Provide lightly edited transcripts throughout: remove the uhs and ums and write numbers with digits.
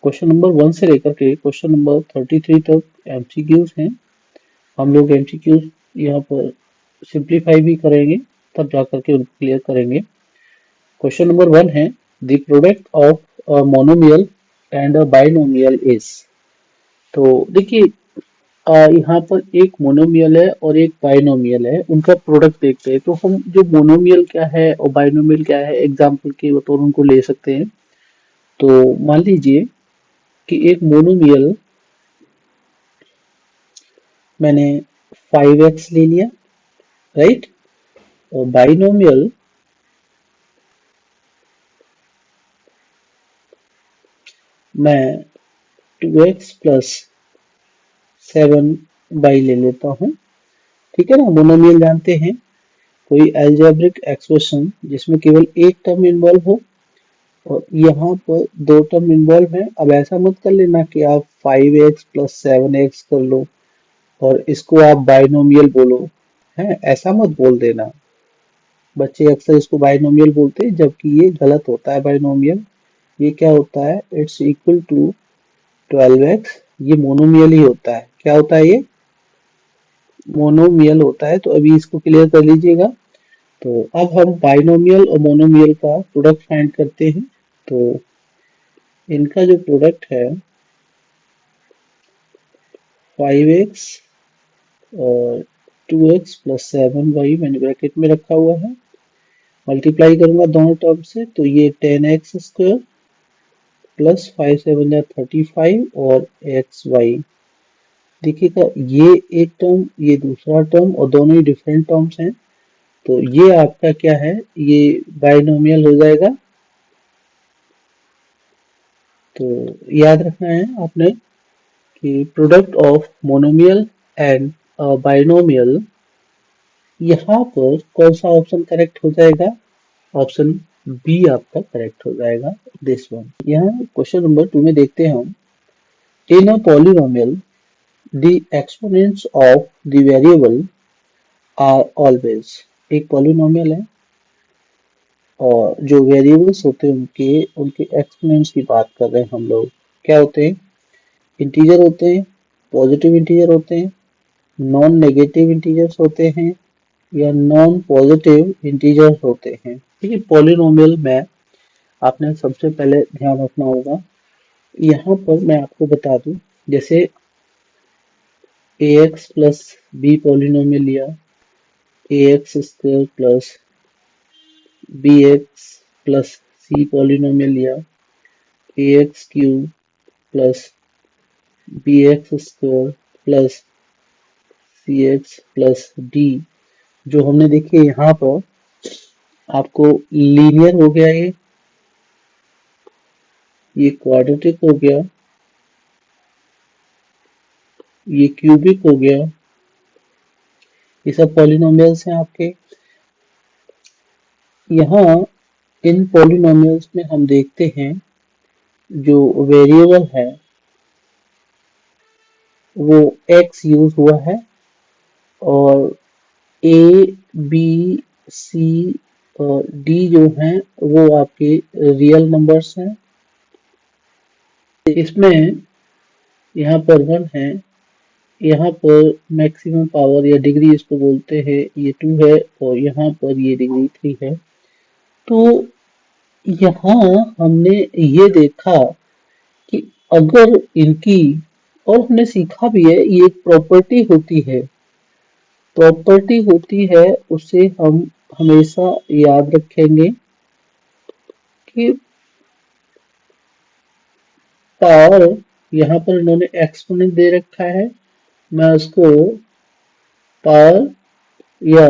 Question number 1 से लेकर के क्वेश्चन नंबर 33 तक एमसीक्यूज हैं। हम लोग एमसीक्यूज यहाँ पर सिंप्लीफाई भी करेंगे, तब जाकर के उनको क्लियर करेंगे। क्वेश्चन नंबर 1 है the product of a monomial and a binomial is. तो देखिए यहाँ पर एक मोनोमियल है और एक बाइनोमियल है, उनका प्रोडक्ट देखते हैं। तो हम जो मोनोमियल क्या है और बाइनोमियल क्या है एग्जाम्पल के बतौर उनको ले सकते हैं। तो मान लीजिए कि एक मोनोमियल मैंने 5x ले लिया, राइट, और बाइनोमियल मैं 2x प्लस 7y ले लेता हूँ। ठीक है ना, मोनोमियल जानते हैं कोई एल्जेब्रिक एक्सप्रेशन जिसमें केवल एक टर्म इन्वॉल्व हो, और यहाँ पर दो टर्म इन्वॉल्व है। अब ऐसा मत कर लेना कि आप 5x प्लस 7x कर लो और इसको आप बाइनोमियल बोलो, है ऐसा मत बोल देना। बच्चे अक्सर इसको बाइनोमियल बोलते हैं, जबकि ये गलत होता है। बाइनोमियल ये क्या होता है, इट्स इक्वल टू 12x, ये मोनोमियल ही होता है। क्या होता है, ये मोनोमियल होता है। तो अभी इसको क्लियर कर लीजिएगा। तो अब हम बाइनोमियल और मोनोमियल का प्रोडक्ट फाइंड करते हैं। तो इनका जो प्रोडक्ट है 5x और 2x प्लस 7y मैंने ब्रैकेट में रखा हुआ है, मल्टीप्लाई करूंगा दोनों टर्म से, तो ये 10x स्क्वायर प्लस 5 7 या 35 और xy। देखिएगा ये एक टर्म, ये दूसरा टर्म, और दोनों ही डिफरेंट टर्म्स हैं। तो ये आपका क्या है, ये बाइनोमियल हो जाएगा। तो याद रखना है आपने कि product of monomial and binomial, यहाँ पर कौन सा ऑप्शन करेक्ट हो जाएगा, ऑप्शन बी आपका करेक्ट हो जाएगा, दिस वन। यहाँ क्वेश्चन नंबर 2 में देखते हैं हम, in a polynomial the exponents of the variable are always. एक पॉलिनोमियल है और जो वेरिएबल्स होते हैं उनके उनके एक्सपोनेंट्स की बात कर रहे हैं हम लोग। क्या होते हैं, इंटीजर होते हैं, पॉजिटिव इंटीजर होते हैं, नॉन नेगेटिव इंटीजर्स होते हैं, या नॉन पॉजिटिव इंटीजर्स होते हैं। ठीक है, पॉलिनोमियल में आपने सबसे पहले ध्यान रखना होगा। यहाँ पर मैं आपको बता दूं, जैसे ax प्लस बी पॉलिनोमियल लिया, ax square plus bx plus c polynomial लिया, ax cube plus bx square plus cx plus d, जो हमने देखिए यहाँ पर आपको लीनियर हो गया, ये क्वाड्रेटिक हो गया, ये क्यूबिक हो गया, ये सब पॉलिनोमियल्स हैं आपके। यहाँ इन पॉलिनोमियल्स में हम देखते हैं जो वेरिएबल है वो x यूज हुआ है, और a b c और d जो हैं वो आपके रियल नंबर्स हैं। इसमें यहाँ पर 1 है, यहाँ पर मैक्सिमम पावर या डिग्री इसको बोलते हैं, ये 2 है, और यहाँ पर ये डिग्री 3 है। तो यहाँ हमने ये देखा कि अगर इनकी, और हमने सीखा भी है, ये एक प्रॉपर्टी होती है, प्रॉपर्टी होती है, उसे हम हमेशा याद रखेंगे कि पावर, यहाँ पर इन्होंने एक्सपोनेंट दे रखा है, मैं उसको पावर या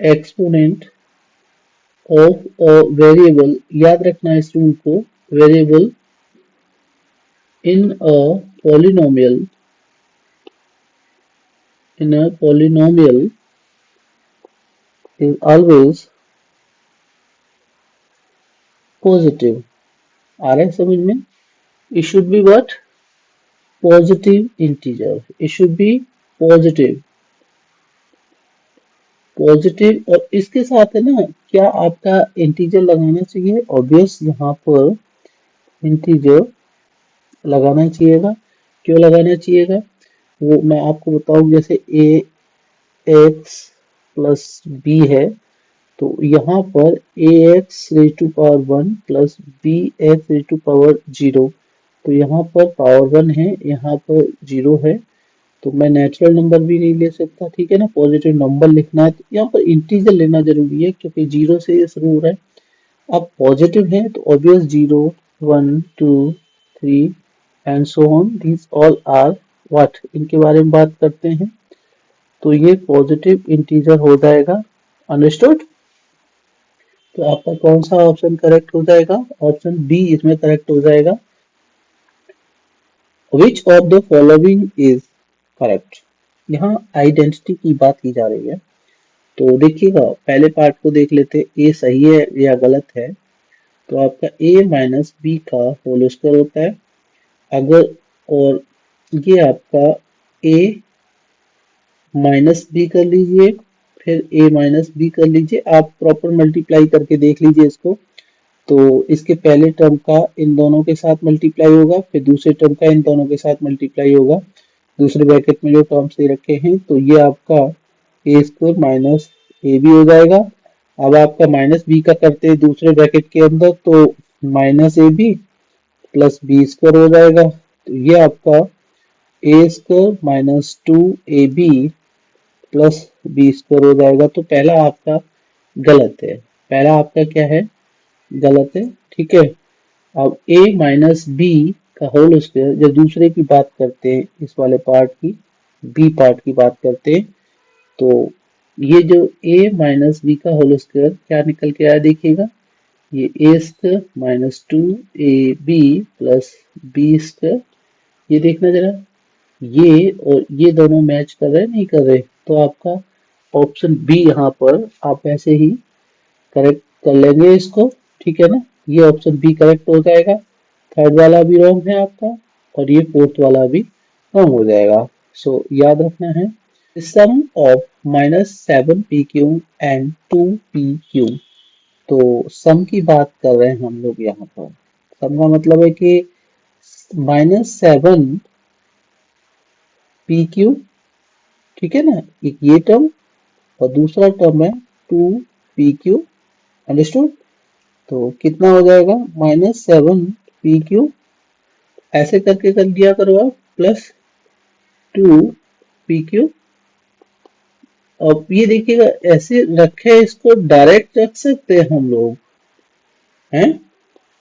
एक्सपोनेंट ऑफ अ वेरिएबल, याद रखना इस रूल को, variable in a polynomial, in a polynomial is always positive। आ रहा है समझ में, it should be what, positive integer, it should be positive, positive. और इसके साथ है ना, क्या आपका इंटीजर लगाना चाहिए, ऑब्वियस। यहाँ पर इंटीजर लगाना चाहिएगा। क्यों लगाना चाहिएगा वो मैं आपको बताऊं। जैसे ए एक्स प्लस बी है, तो यहाँ पर a x raise to power one plus b x raise to power zero, तो यहाँ पर पावर वन है, यहाँ पर जीरो है, तो मैं नेचुरल नंबर भी नहीं ले सकता, ठीक है ना। पॉजिटिव नंबर लिखना है तो यहाँ पर इंटीजर लेना जरूरी है, क्योंकि जीरो से ये शुरू हो रहा है। अब पॉजिटिव है तो obvious zero, one, two, three and so on, these all are what, इनके बारे में बात करते हैं। तो ये पॉजिटिव इंटीजर हो जाएगा। अंडरस्टूड। तो आपका कौन सा ऑप्शन करेक्ट हो जाएगा? ऑप्शन बी इसमें करेक्ट हो जाएगा। विच of the following is correct. यहाँ आइडेंटिटी की बात की जा रही है। तो देखिएगा, पहले पार्ट को देख लेते, ए सही है या गलत है। तो आपका ए माइनस बी का होल स्क्वायर होता है अगर, और ये आपका ए माइनस बी कर लीजिए, फिर ए माइनस बी कर लीजिए, आप प्रॉपर मल्टीप्लाई करके देख लीजिए इसको। तो इसके पहले टर्म का इन दोनों के साथ मल्टीप्लाई होगा, फिर दूसरे टर्म का इन दोनों के साथ मल्टीप्लाई होगा, दूसरे ब्रैकेट में जो टर्म्स दे रखे हैं। तो ये आपका a square minus a B हो जाएगा। अब आपका माइनस बी का करते हैं दूसरे ब्रैकेट के अंदर, तो minus a b plus B square हो जाएगा। तो ये आपका a square minus two a b plus B square हो जाएगा। तो पहला आपका गलत है, पहला आपका क्या है? गलत है, ठीक है। अब a माइनस बी का होल स्क्वायर, जब दूसरे की बात करते हैं, इस वाले पार्ट की, बी पार्ट की बात करते हैं, तो ये जो a माइनस बी का होल स्क्वायर क्या निकल के आया देखिएगा, ये a square minus two a b plus B square. ये देखना जरा, ये और ये दोनों मैच कर रहे हैं नहीं कर रहे, तो आपका ऑप्शन बी यहाँ पर आप ऐसे ही करेक्ट कर लेंगे इसको, ठीक है ना। ये ऑप्शन बी करेक्ट हो जाएगा। थर्ड वाला भी रॉन्ग है आपका, और ये फोर्थ वाला भी रॉन्ग हो जाएगा। सो याद रखना है, sum of minus seven p q and two p q. तो सम की बात कर रहे हैं हम लोग यहाँ पर। सम का मतलब है कि माइनस सेवन पी क्यू, ठीक है ना, एक ये टर्म और दूसरा टर्म है टू पी क्यू। अंडरस्टूड। तो कितना हो जाएगा? माइनस सेवन पी क्यू, ऐसे करके कर दिया करो आप, प्लस टू पी क्यू। अब ये देखिएगा, ऐसे रखे, इसको डायरेक्ट रख सकते हैं हम लोग हैं।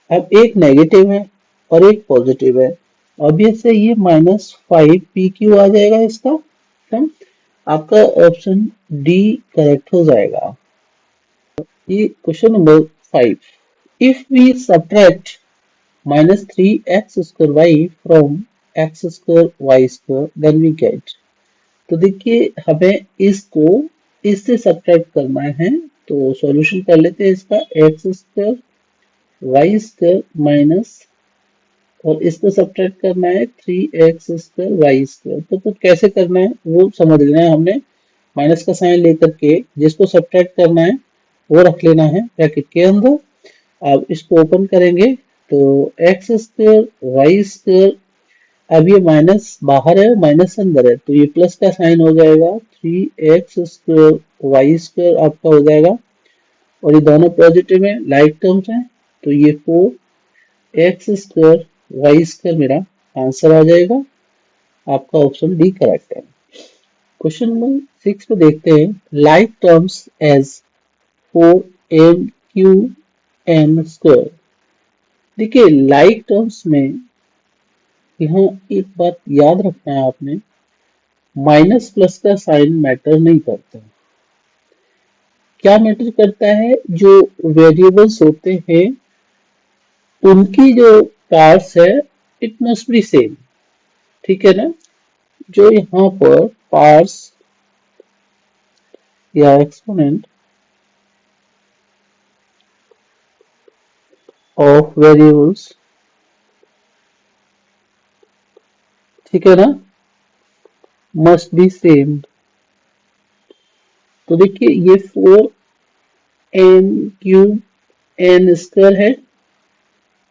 अब एक नेगेटिव है और एक पॉजिटिव है, ऑब्वियसली ये माइनस फाइव पी क्यू आ जाएगा इसका सम। आपका ऑप्शन डी करेक्ट हो जाएगा। ये question number 5। If we subtract minus 3x square y from x square y square then we get। तो देखिए, हमें इसको इससे सब्ट्रैक्ट करना है, तो सॉल्यूशन कर लेते हैं इसका। X square Y square minus, और इसको सब्ट्रैक्ट करना है three X square Y square. तो कुछ कैसे करना है वो समझ लेना है हमने। माइनस का साइन लेकर के जिसको सब्ट्रैक्ट करना है वो रख लेना है ब्रैकेट के अंदर। अब इसको ओपन करेंगे तो एक्स स्क्वायर वाई स्क्वायर, अब ये माइनस बाहर है माइनस अंदर है, तो ये प्लस का साइन हो जाएगा, three X square Y square आपका हो जाएगा। और ये दोनों पॉजिटिव है, लाइक टर्म्स हैं, तो ये four X square Y square मेरा आंसर आ जाएगा। आपका ऑप्शन डी करेक्ट है। क्वेश्चन नंबर 6 को देखते हैं। Like terms as four M Q N square. देखिए, लाइक टर्म्स में यहाँ एक बात याद रखना है आपने, माइनस प्लस का साइन मैटर नहीं करता। क्या मैटर करता है? जो वेरिएबल्स होते हैं उनकी जो पार्ट्स है, इट मस्ट बी सेम, ठीक है ना। जो यहाँ पर पार्ट्स या एक्सपोनेंट ऑफ वेरिएबल्स, ठीक है ना, मस्ट बी सेम। तो देखिए, ये four N cube N square है,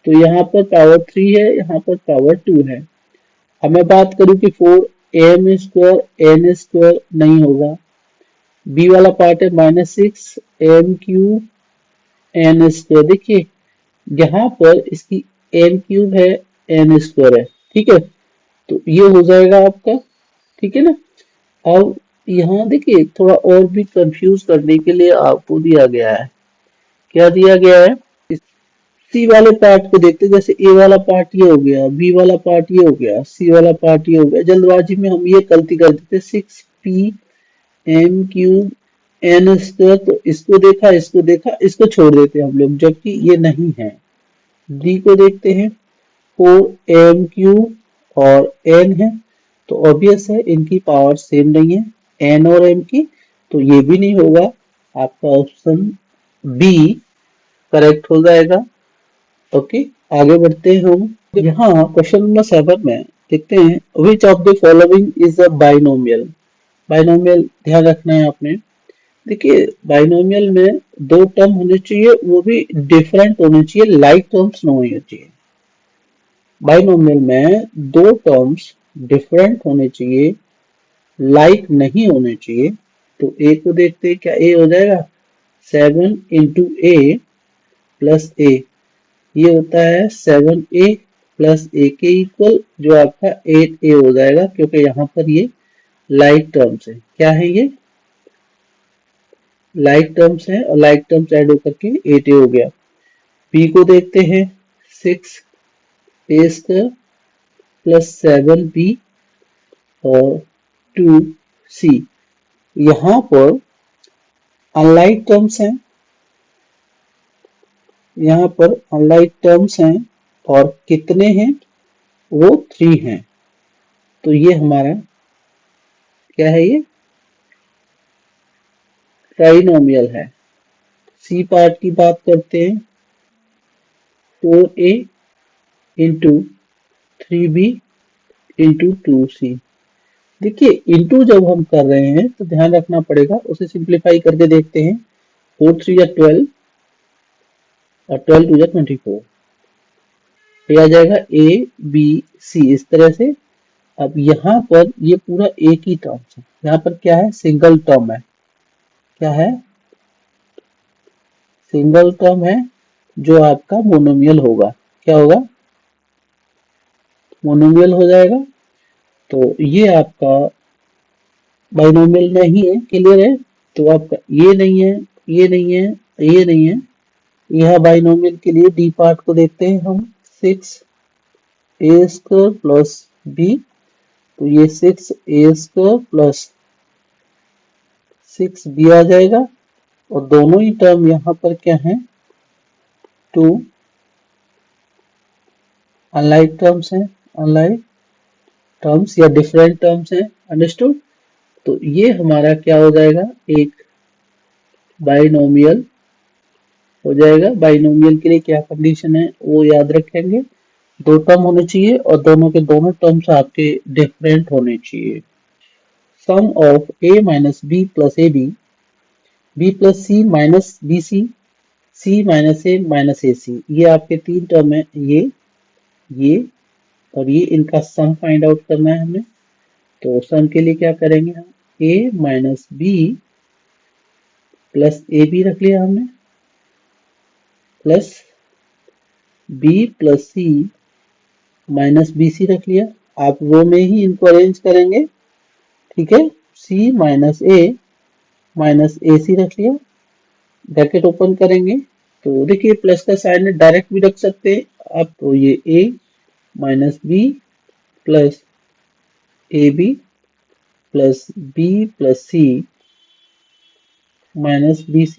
तो यहाँ पर पावर 3 है, यहाँ पर पावर 2 है। अब मैं बात करूँ कि 4am² n² नहीं होगा। बी वाला पार्ट है -6m³ n²। देखिए यहाँ पर इसकी n³ है, n² है, ठीक है। तो ये हो जाएगा आपका, ठीक है ना। अब यहाँ देखिए थोड़ा और भी कंफ्यूज करने के लिए आपको दिया गया है। क्या दिया गया है? सी वाले पार्ट को देखते हैं। जैसे ए वाला पार्ट ये हो गया, बी वाला पार्ट ये हो गया, सी वाला पार्ट ये हो गया। जल्दबाजी में हम ये गलती कर देते, 6pm³ n²। तो इसको देखा, इसको छोड़ देते हम लोग, जबकि ये नहीं है। डी को देखते हैं, 4m³ और n है, तो ऑब्वियस है इनकी पावर सेम नहीं है, n और m की, तो ये भी नहीं होगा। आपका ऑप्शन बी करेक्ट हो जाएगा। ओके, आगे बढ़ते हैं हम। यहाँ क्वेश्चन नंबर 7 में देखते हैं, which of the following is a binomial. Binomial ध्यान रखना है आपने। देखिए बाइनोमियल में दो टर्म होने चाहिए, वो भी डिफरेंट होने चाहिए, लाइक टर्म्स नहीं होने चाहिए। बाइनोमियल में दो टर्म्स डिफरेंट होने चाहिए, लाइक नहीं होने चाहिए। तो ए को देखते हैं, क्या ए हो जाएगा? 7 × a + a, ये होता है 7a + a के इक्वल, जो आपका 8a हो जाएगा, क्योंकि यहाँ पर ये लाइक टर्म्स है। क्या है ये? लाइक टर्म्स है, और लाइक टर्म्स ऐड होकर के 8a हो गया। b को देखते हैं, 6a² + 7b और 2c। यहाँ पर अनलाइक टर्म्स हैं, यहाँ पर अनलाइक टर्म्स हैं, और कितने हैं? वो 3 हैं। तो ये हमारा क्या है? ये ट्राइनोमियल है। सी पार्ट की बात करते हैं, 4a × 3b × 2c। देखिए इंटू जब हम कर रहे हैं तो ध्यान रखना पड़ेगा, उसे सिंप्लीफाई करके देखते हैं। 4 3 12 और 12 2 24, ये आ जाएगा a b c, इस तरह से। अब यहाँ पर ये पूरा एक ही टर्म है, यहाँ पर क्या है? सिंगल टर्म है। क्या है? सिंगल टर्म है, जो आपका मोनोमियल होगा। क्या होगा? मोनोमियल हो जाएगा। तो ये आपका बाइनोमियल नहीं है, क्लियर है। तो आपका ये नहीं है, ये नहीं है, ये नहीं है। यह बाइनोमियल के लिए डी पार्ट को देखते हैं हम, 6a² + b, तो ये 6a² + 6b आ जाएगा। और दोनों ही टर्म यहाँ पर क्या है? 2 अनलाइक टर्म्स हैं, अनलाइक टर्म्स या डिफरेंट टर्म्स हैं। अंडरस्टूड? तो ये हमारा क्या हो जाएगा? एक बाइनोमियल हो जाएगा। बाइनोमियल के लिए क्या कंडीशन है वो याद रखेंगे, दो टर्म होने चाहिए और दोनों के दोनों टर्म्स आपके डिफरेंट होने चाहिए। सम of a - b + ab, b + c - bc, c - a - ac, ये आपके तीन टर्म है, ये और ये, इनका सम फाइंड आउट करना है हमें। तो सम के लिए क्या करेंगे हम? a - b + ab रख लिया हमने, प्लस b + c - bc रख लिया। आप रो में ही इनको अरेंज करेंगे, ठीक है। c - a - ac रख लिया, ब्रैकेट ओपन करेंगे। तो देखिए प्लस का साइन डायरेक्ट भी रख सकते हैं आप। तो ये a - b + ab + b + c - bc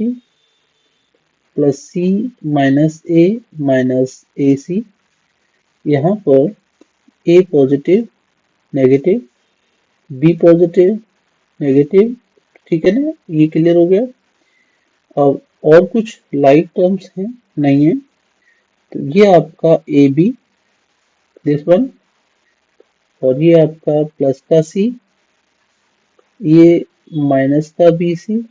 + c - a - ac। यहाँ पर a positive, negative, b positive, negative, ठीक है ना। ये क्लियर हो गया। अब और कुछ लाइक टर्म्स हैं? नहीं है। तो ये आपका ए बी, दिस वन, और ये आपका प्लस का सी, ये माइनस का बी सी,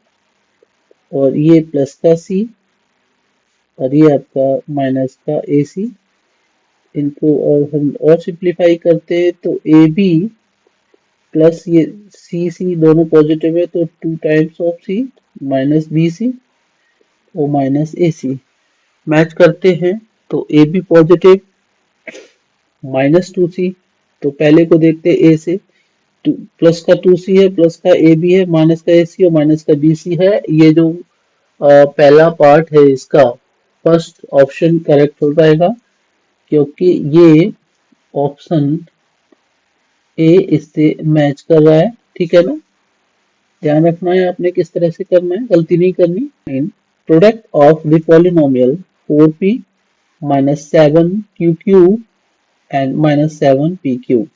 और ये प्लस का सी, और ये आपका माइनस का ए सी। इनको और हम और सिंप्लीफाई करते हैं तो ए बी प्लस ये सी सी दोनों पॉजिटिव है तो 2 times of C minus B C और माइनस ए सी मैच करते हैं तो A B positive minus 2 C. तो पहले को देखते हैं ए से, प्लस का 2 सी है, प्लस का ए बी है, माइनस का ए सी और माइनस का बी सी है। ये जो पहला पार्ट है इसका फर्स्ट ऑप्शन करेक्ट हो जाएगा क्योंकि ये ऑप्शन ए इससे मैच कर रहा है। ठीक है ना, ध्यान रखना है आपने किस तरह से करना है, गलती नहीं करनी। Product of the polynomial 4p minus 7q and minus 7pq।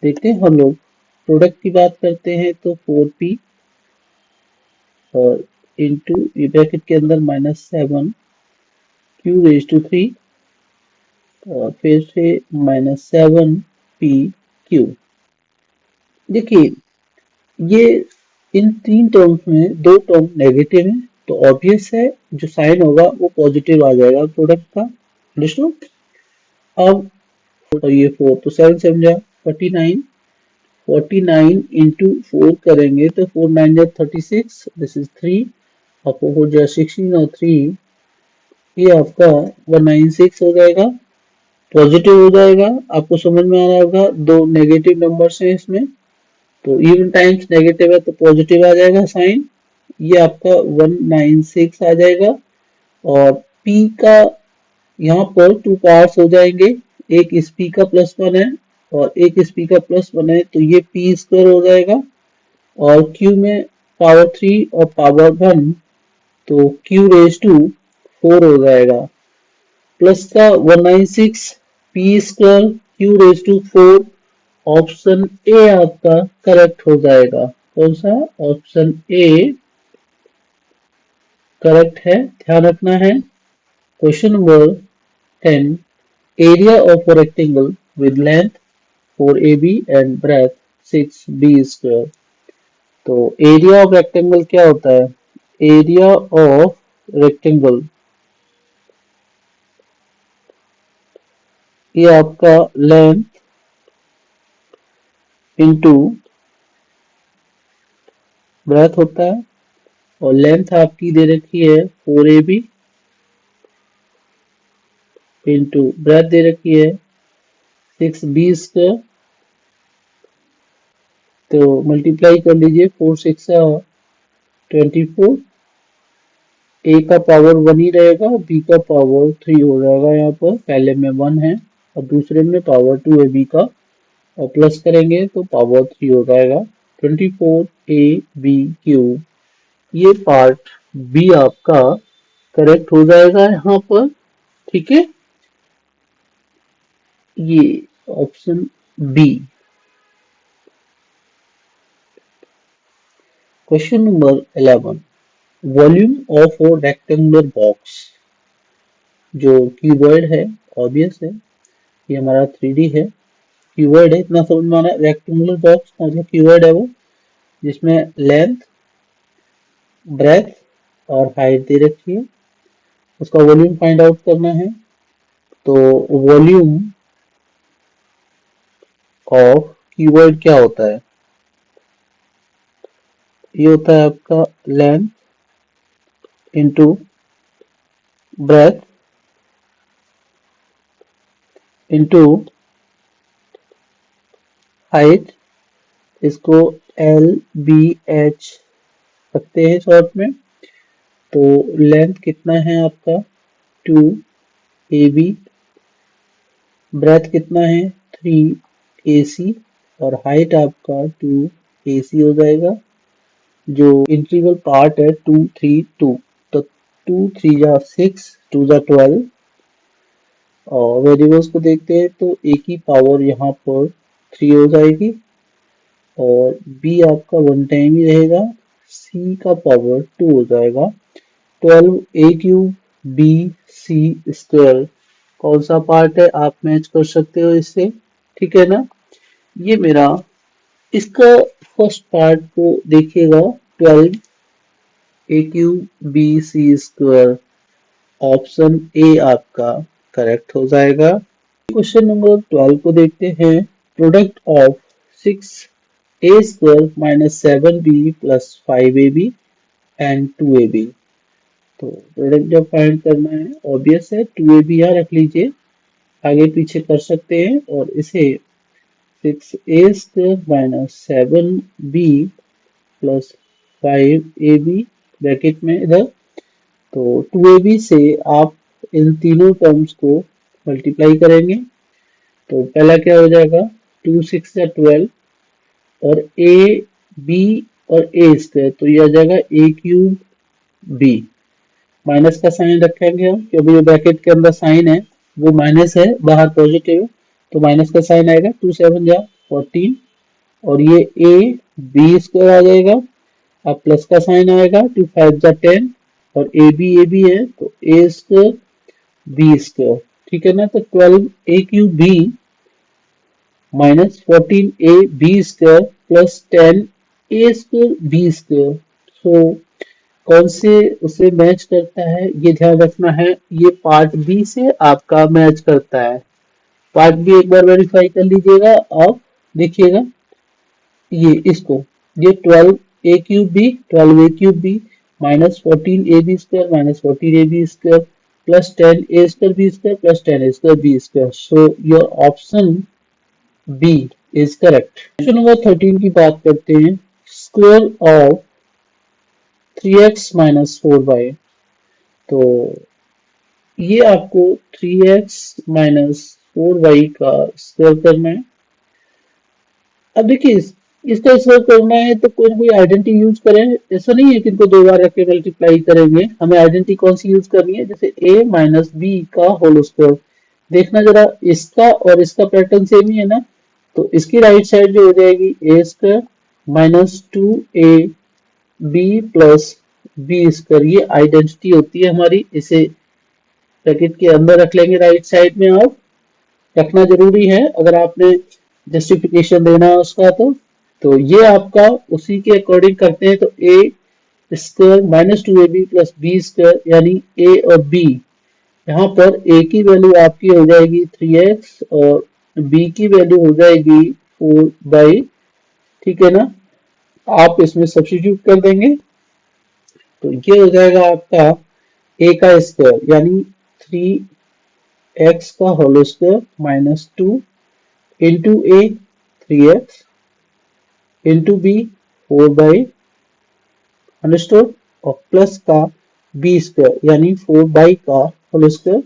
देखते हैं हम लोग प्रोडक्ट की बात करते हैं तो 4p और इंटू ब्रैकेट के अंदर माइनस 7q⁻³ और फिर से माइनस 7pq। देखिए ये इन तीन टर्म्स में दो टर्म नेगेटिव है तो ऑब्वियस है जो साइन होगा वो पॉजिटिव आ जाएगा प्रोडक्ट का। अंडरस्टूड। अब तो ये 4 तो 7 7 जा 49, 49 इंटू 4 करेंगे तो 4 9 जा 36, दिस इज 3 और 4 4 जा 16 और 3 ये आपका 196 हो जाएगा, पॉजिटिव हो जाएगा। आपको समझ में आ रहा होगा दो नेगेटिव नंबर्स हैं इसमें तो इवन टाइम्स नेगेटिव है तो पॉजिटिव आ जाएगा साइन, ये आपका 196 आ जाएगा। और p का यहाँ पर 2 पार्ट्स हो जाएंगे, एक इस p का +1 है और एक इस p का +1 है तो ये p² हो जाएगा और q में पावर 3 और पावर 1 तो q⁻⁴ हो जाएगा। प्लस का 196 p² q⁻⁴ ऑप्शन ए आपका करेक्ट हो जाएगा। कौन सा? ऑप्शन ए करेक्ट है, ध्यान रखना है। Question number 10, area of a rectangle with length 4ab and breadth 6b²। तो एरिया ऑफ रेक्टेंगल क्या होता है? एरिया ऑफ रेक्टेंगल ये आपका लेंथ इंटू ब्रेथ होता है और लेंथ आपकी दे रखी है 4ab इंटू ब्रेथ दे रखी है 6b²। तो मल्टीप्लाई कर लीजिए, 4 6 24, ए का पावर 1 ही रहेगा, बी का पावर 3 हो जाएगा। यहाँ पर पहले में 1 है और दूसरे में पावर 2 है बी का और प्लस करेंगे तो पावर 3 हो जाएगा। 24 ए बी क्यू ये पार्ट बी आपका करेक्ट हो जाएगा यहाँ पर। ठीक है, ये option B. Question number 11, volume of a rectangular box. जो क्यूबॉइड है ऑब्वियस है, ये हमारा 3D है, क्यूबॉइड है, इतना समझ में आना है। रेक्टेंगुलर बॉक्स मतलब क्यूबॉइड है वो जिसमें लेंथ ब्रेथ और हाइट दे रखी है, उसका वॉल्यूम फाइंड आउट करना है। तो वॉल्यूम ऑफ क्यूबॉइड क्या होता है? ये होता है आपका length into breadth into height, इसको LBH रखते हैं शॉर्ट में। तो लेंथ कितना है आपका 2AB, ब्रेथ कितना है 3AC और हाइट आपका 2AC हो जाएगा। जो इंटीग्रल पार्ट है 2 3 2 तो 2 3 जा 6 2 जा 12 और वेरिएबल्स को देखते हैं तो ए की पावर यहाँ पर 3 हो जाएगी और बी आपका 1 टाइम ही रहेगा, सी का पावर 2 हो जाएगा। 12a³ bc² कौन सा पार्ट है आप मैच कर सकते हो इससे। ठीक है ना, ये मेरा इसका फर्स्ट पार्ट को देखिएगा 12a³ bc² ऑप्शन ए आपका करेक्ट हो जाएगा। क्वेश्चन नंबर 12 को देखते हैं। Product of 6a² minus 7b plus 5ab and 2ab। तो प्रोडक्ट जब फाइंड करना है, ऑब्वियस है 2ab यहाँ रख लीजिए, आगे पीछे कर सकते हैं और इसे 6a² minus 7b plus 5ab bracket में इधर, तो 2ab से आप इन तीनों टर्म्स को मल्टीप्लाई करेंगे। तो पहला क्या हो जाएगा, 2 6 या 12 और a b और a², तो ये आ जाएगा a³ b। माइनस का साइन रखेंगे हम, क्योंकि जो ब्रैकेट के अंदर साइन है वो माइनस है, बाहर पॉजिटिव है, तो माइनस का साइन आएगा। 2 7 जा 14 और ये a b² आ जाएगा। अब प्लस का साइन आएगा, 2 5 जा 10 और a b है तो a² b², ठीक है ना। तो 12 a³ b minus 14a b² plus 10a² b²। सो कौन से उसे मैच करता है ये ध्यान रखना है, ये पार्ट बी से आपका मैच करता है। पार्ट बी एक बार वेरीफाई कर लीजिएगा आप, देखिएगा ये इसको, ये 12a³ b minus 14ab² minus 14ab² plus 10a² b² plus 10a² b²। So your option B is correct. Question number 13 की बात करते हैं। Square of 3x minus 4y। तो ये आपको 3x माइनस 4y का स्क्वायर करना है। अब देखिए इसका स्क्वायर करना है तो कोई ना कोई आइडेंटिटी यूज करें, ऐसा नहीं है कि इनको दो बार रख के मल्टीप्लाई करेंगे। हमें आइडेंटिटी कौन सी यूज करनी है, जैसे a माइनस बी का होल स्क्वायर। देखना जरा, इसका और इसका पैटर्न सेम ही है ना, तो इसकी राइट साइड जो हो जाएगी a² minus 2ab plus b²। ये आइडेंटिटी होती है हमारी, इसे ब्रैकेट के अंदर रख लेंगे राइट साइड में। आप रखना जरूरी है अगर आपने जस्टिफिकेशन देना है उसका। तो ये आपका उसी के अकॉर्डिंग करते हैं। तो a² minus 2ab plus b² यानी a और b, यहाँ पर a की वैल्यू आपकी हो जाएगी 3x और b की वैल्यू हो जाएगी 4/, ठीक है ना। आप इसमें सब्स्टिट्यूट कर देंगे तो ये हो जाएगा आपका a का स्क्वायर यानी 3x का whole square minus 2 into a 3x into b 4/, understood, और प्लस का b² यानी 4/, का होल स्क्वायर।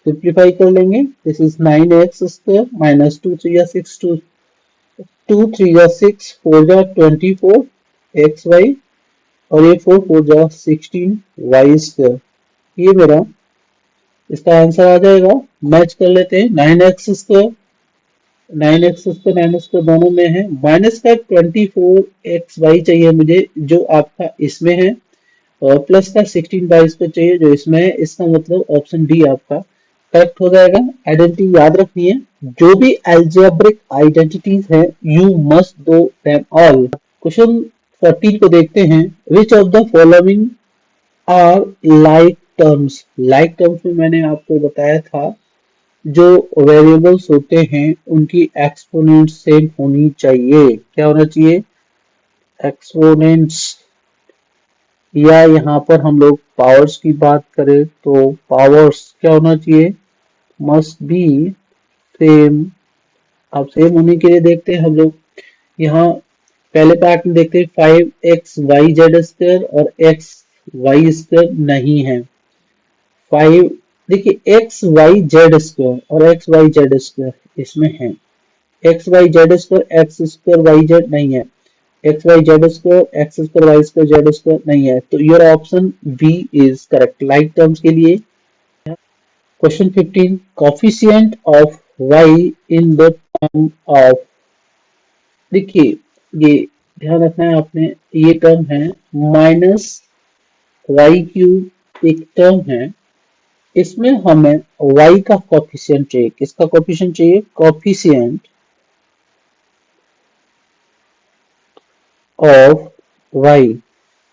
सिंप्लीफाई कर लेंगे, दिस इज 9x² माइनस 2 3 या 6 2 3 या 6 4 जा 24xy और ये 4 4 जा 16y²। ये मेरा इसका आंसर आ जाएगा। मैच कर लेते हैं, 9x² 9x² दोनों में है, माइनस का 24xy चाहिए मुझे जो आपका इसमें है, और प्लस का 16y² चाहिए जो इसमें है। इसका मतलब ऑप्शन डी आपका करेक्ट हो जाएगा। आइडेंटिटी याद रखनी है, जो भी अलजेब्रिक आइडेंटिटीज है you must do them all. Question 14 को देखते हैं। Which of the following are like terms. Like terms में मैंने आपको बताया था जो वेरिएबल्स होते हैं उनकी एक्सपोनेंट सेम होनी चाहिए। क्या होना चाहिए, एक्सपोनेंट्स। या यहाँ पर हम लोग पावर्स की बात करें तो पावर्स क्या होना चाहिए, मस्ट बी सेम। अब सेम होने के लिए देखते हैं हम लोग, यहाँ पहले पार्ट में देखते हैं 5xyz² और xy² नहीं है। 5 देखिए xyz² और xyz² इसमें है, xyz² x²yz नहीं है, xyz² x²y² z² नहीं है। तो your option B is correct like terms के लिए। Question 15, coefficient of y in the term of. देखिए ये ध्यान रखना है आपने, ये टर्म है माइनस y³ एक टर्म है, इसमें हमें y का कोफिशिएंट चाहिए। किसका कोफिशिएंट चाहिए, कोफिशिएंट ऑफ y।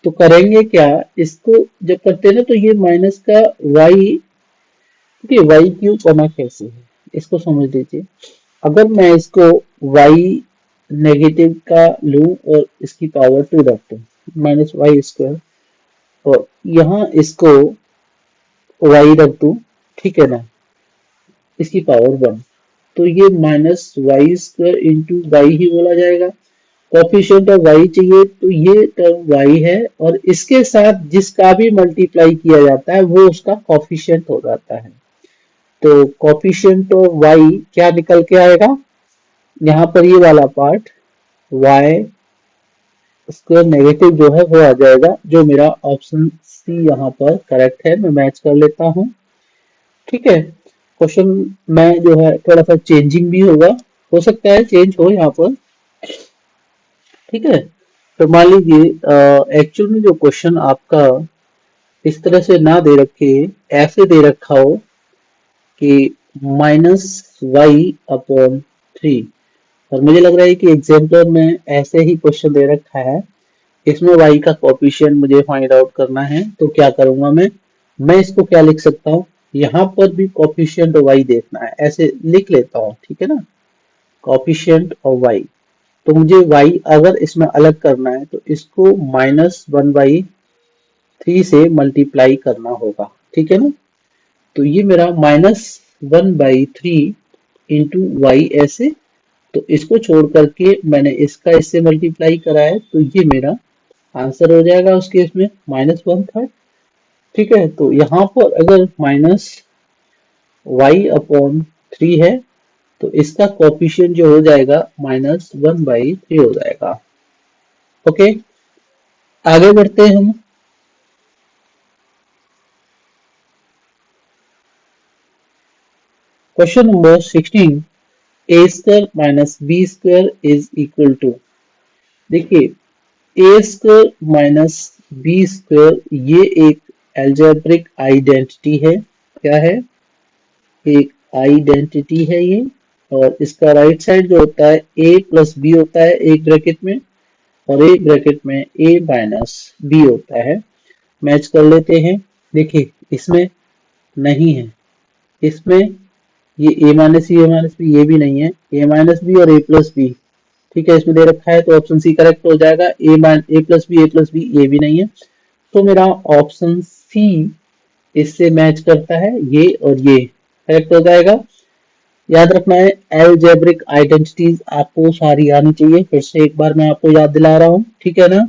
तो करेंगे क्या, इसको जब करते हैं ना तो ये माइनस का y, देखिए y³ बना कैसे है, इसको समझ लीजिए। अगर मैं इसको y नेगेटिव का लूं और इसकी पावर 2 रख दूं, -y², और यहाँ इसको y रख दूं, ठीक है ना, इसकी पावर 1, तो ये -y² इंटू वाई ही बोला जाएगा। कोफिशिएंट ऑफ y चाहिए तो ये टर्म y है, और इसके साथ जिसका भी मल्टीप्लाई किया जाता है वो उसका कोफिशिएंट हो जाता है। तो कोफिशिएंट ऑफ y क्या निकल के आएगा, यहाँ पर ये वाला पार्ट y स्क्वायर नेगेटिव जो है वो आ जाएगा, जो मेरा ऑप्शन सी यहाँ पर करेक्ट है। मैं मैच कर लेता हूँ, ठीक है। क्वेश्चन में जो है थोड़ा सा चेंजिंग भी होगा, हो सकता है चेंज हो यहाँ पर, ठीक है। तो मान लीजिए एक्चुअल में जो क्वेश्चन आपका इस तरह से ना दे रखे, ऐसे दे रखा हो कि -y/3, और मुझे लग रहा है कि एग्जाम्पलर में ऐसे ही क्वेश्चन दे रखा है, इसमें y का कोफिशिएंट मुझे फाइंड आउट करना है। तो क्या करूंगा मैं इसको क्या लिख सकता हूँ, यहाँ पर भी कोफिशिएंट ऑफ y देखना है, ऐसे लिख लेता हूँ, ठीक है ना, कोफिशिएंट ऑफ y। तो मुझे y अगर इसमें अलग करना है तो इसको -1/3 से मल्टीप्लाई करना होगा, ठीक है ना। तो ये मेरा -1/3 इंटू वाई ऐसे, तो इसको छोड़ करके मैंने इसका इससे मल्टीप्लाई करा है, तो ये मेरा आंसर हो जाएगा उस केस में -1/3, ठीक है। तो यहाँ पर अगर -y/3 है तो इसका कोफिशिएंट जो हो जाएगा -1/3 हो जाएगा। ओके, आगे बढ़ते हैं हम। Question number 16, a² - b² is equal to, देखिए a² - b² ये एक एल्जेब्रिक आइडेंटिटी है। क्या है, एक आइडेंटिटी है ये। और इसका राइट साइड जो होता है a प्लस बी होता है एक ब्रैकेट में, और एक ब्रैकेट में a माइनस बी होता है। मैच कर लेते हैं। देखिए इसमें नहीं है, इसमें ये a minus C, a minus B, ये भी नहीं है, a माइनस बी और a प्लस बी, ठीक है, इसमें दे रखा है, तो ऑप्शन सी करेक्ट हो जाएगा। ए प्लस बी, ए प्लस बी, ये भी नहीं है, तो मेरा ऑप्शन सी इससे मैच करता है, ये और ये करेक्ट हो जाएगा। याद रखना है एलजेब्रिक आइडेंटिटीज आपको सारी आनी चाहिए, फिर से एक बार मैं आपको याद दिला रहा हूँ, ठीक है ना।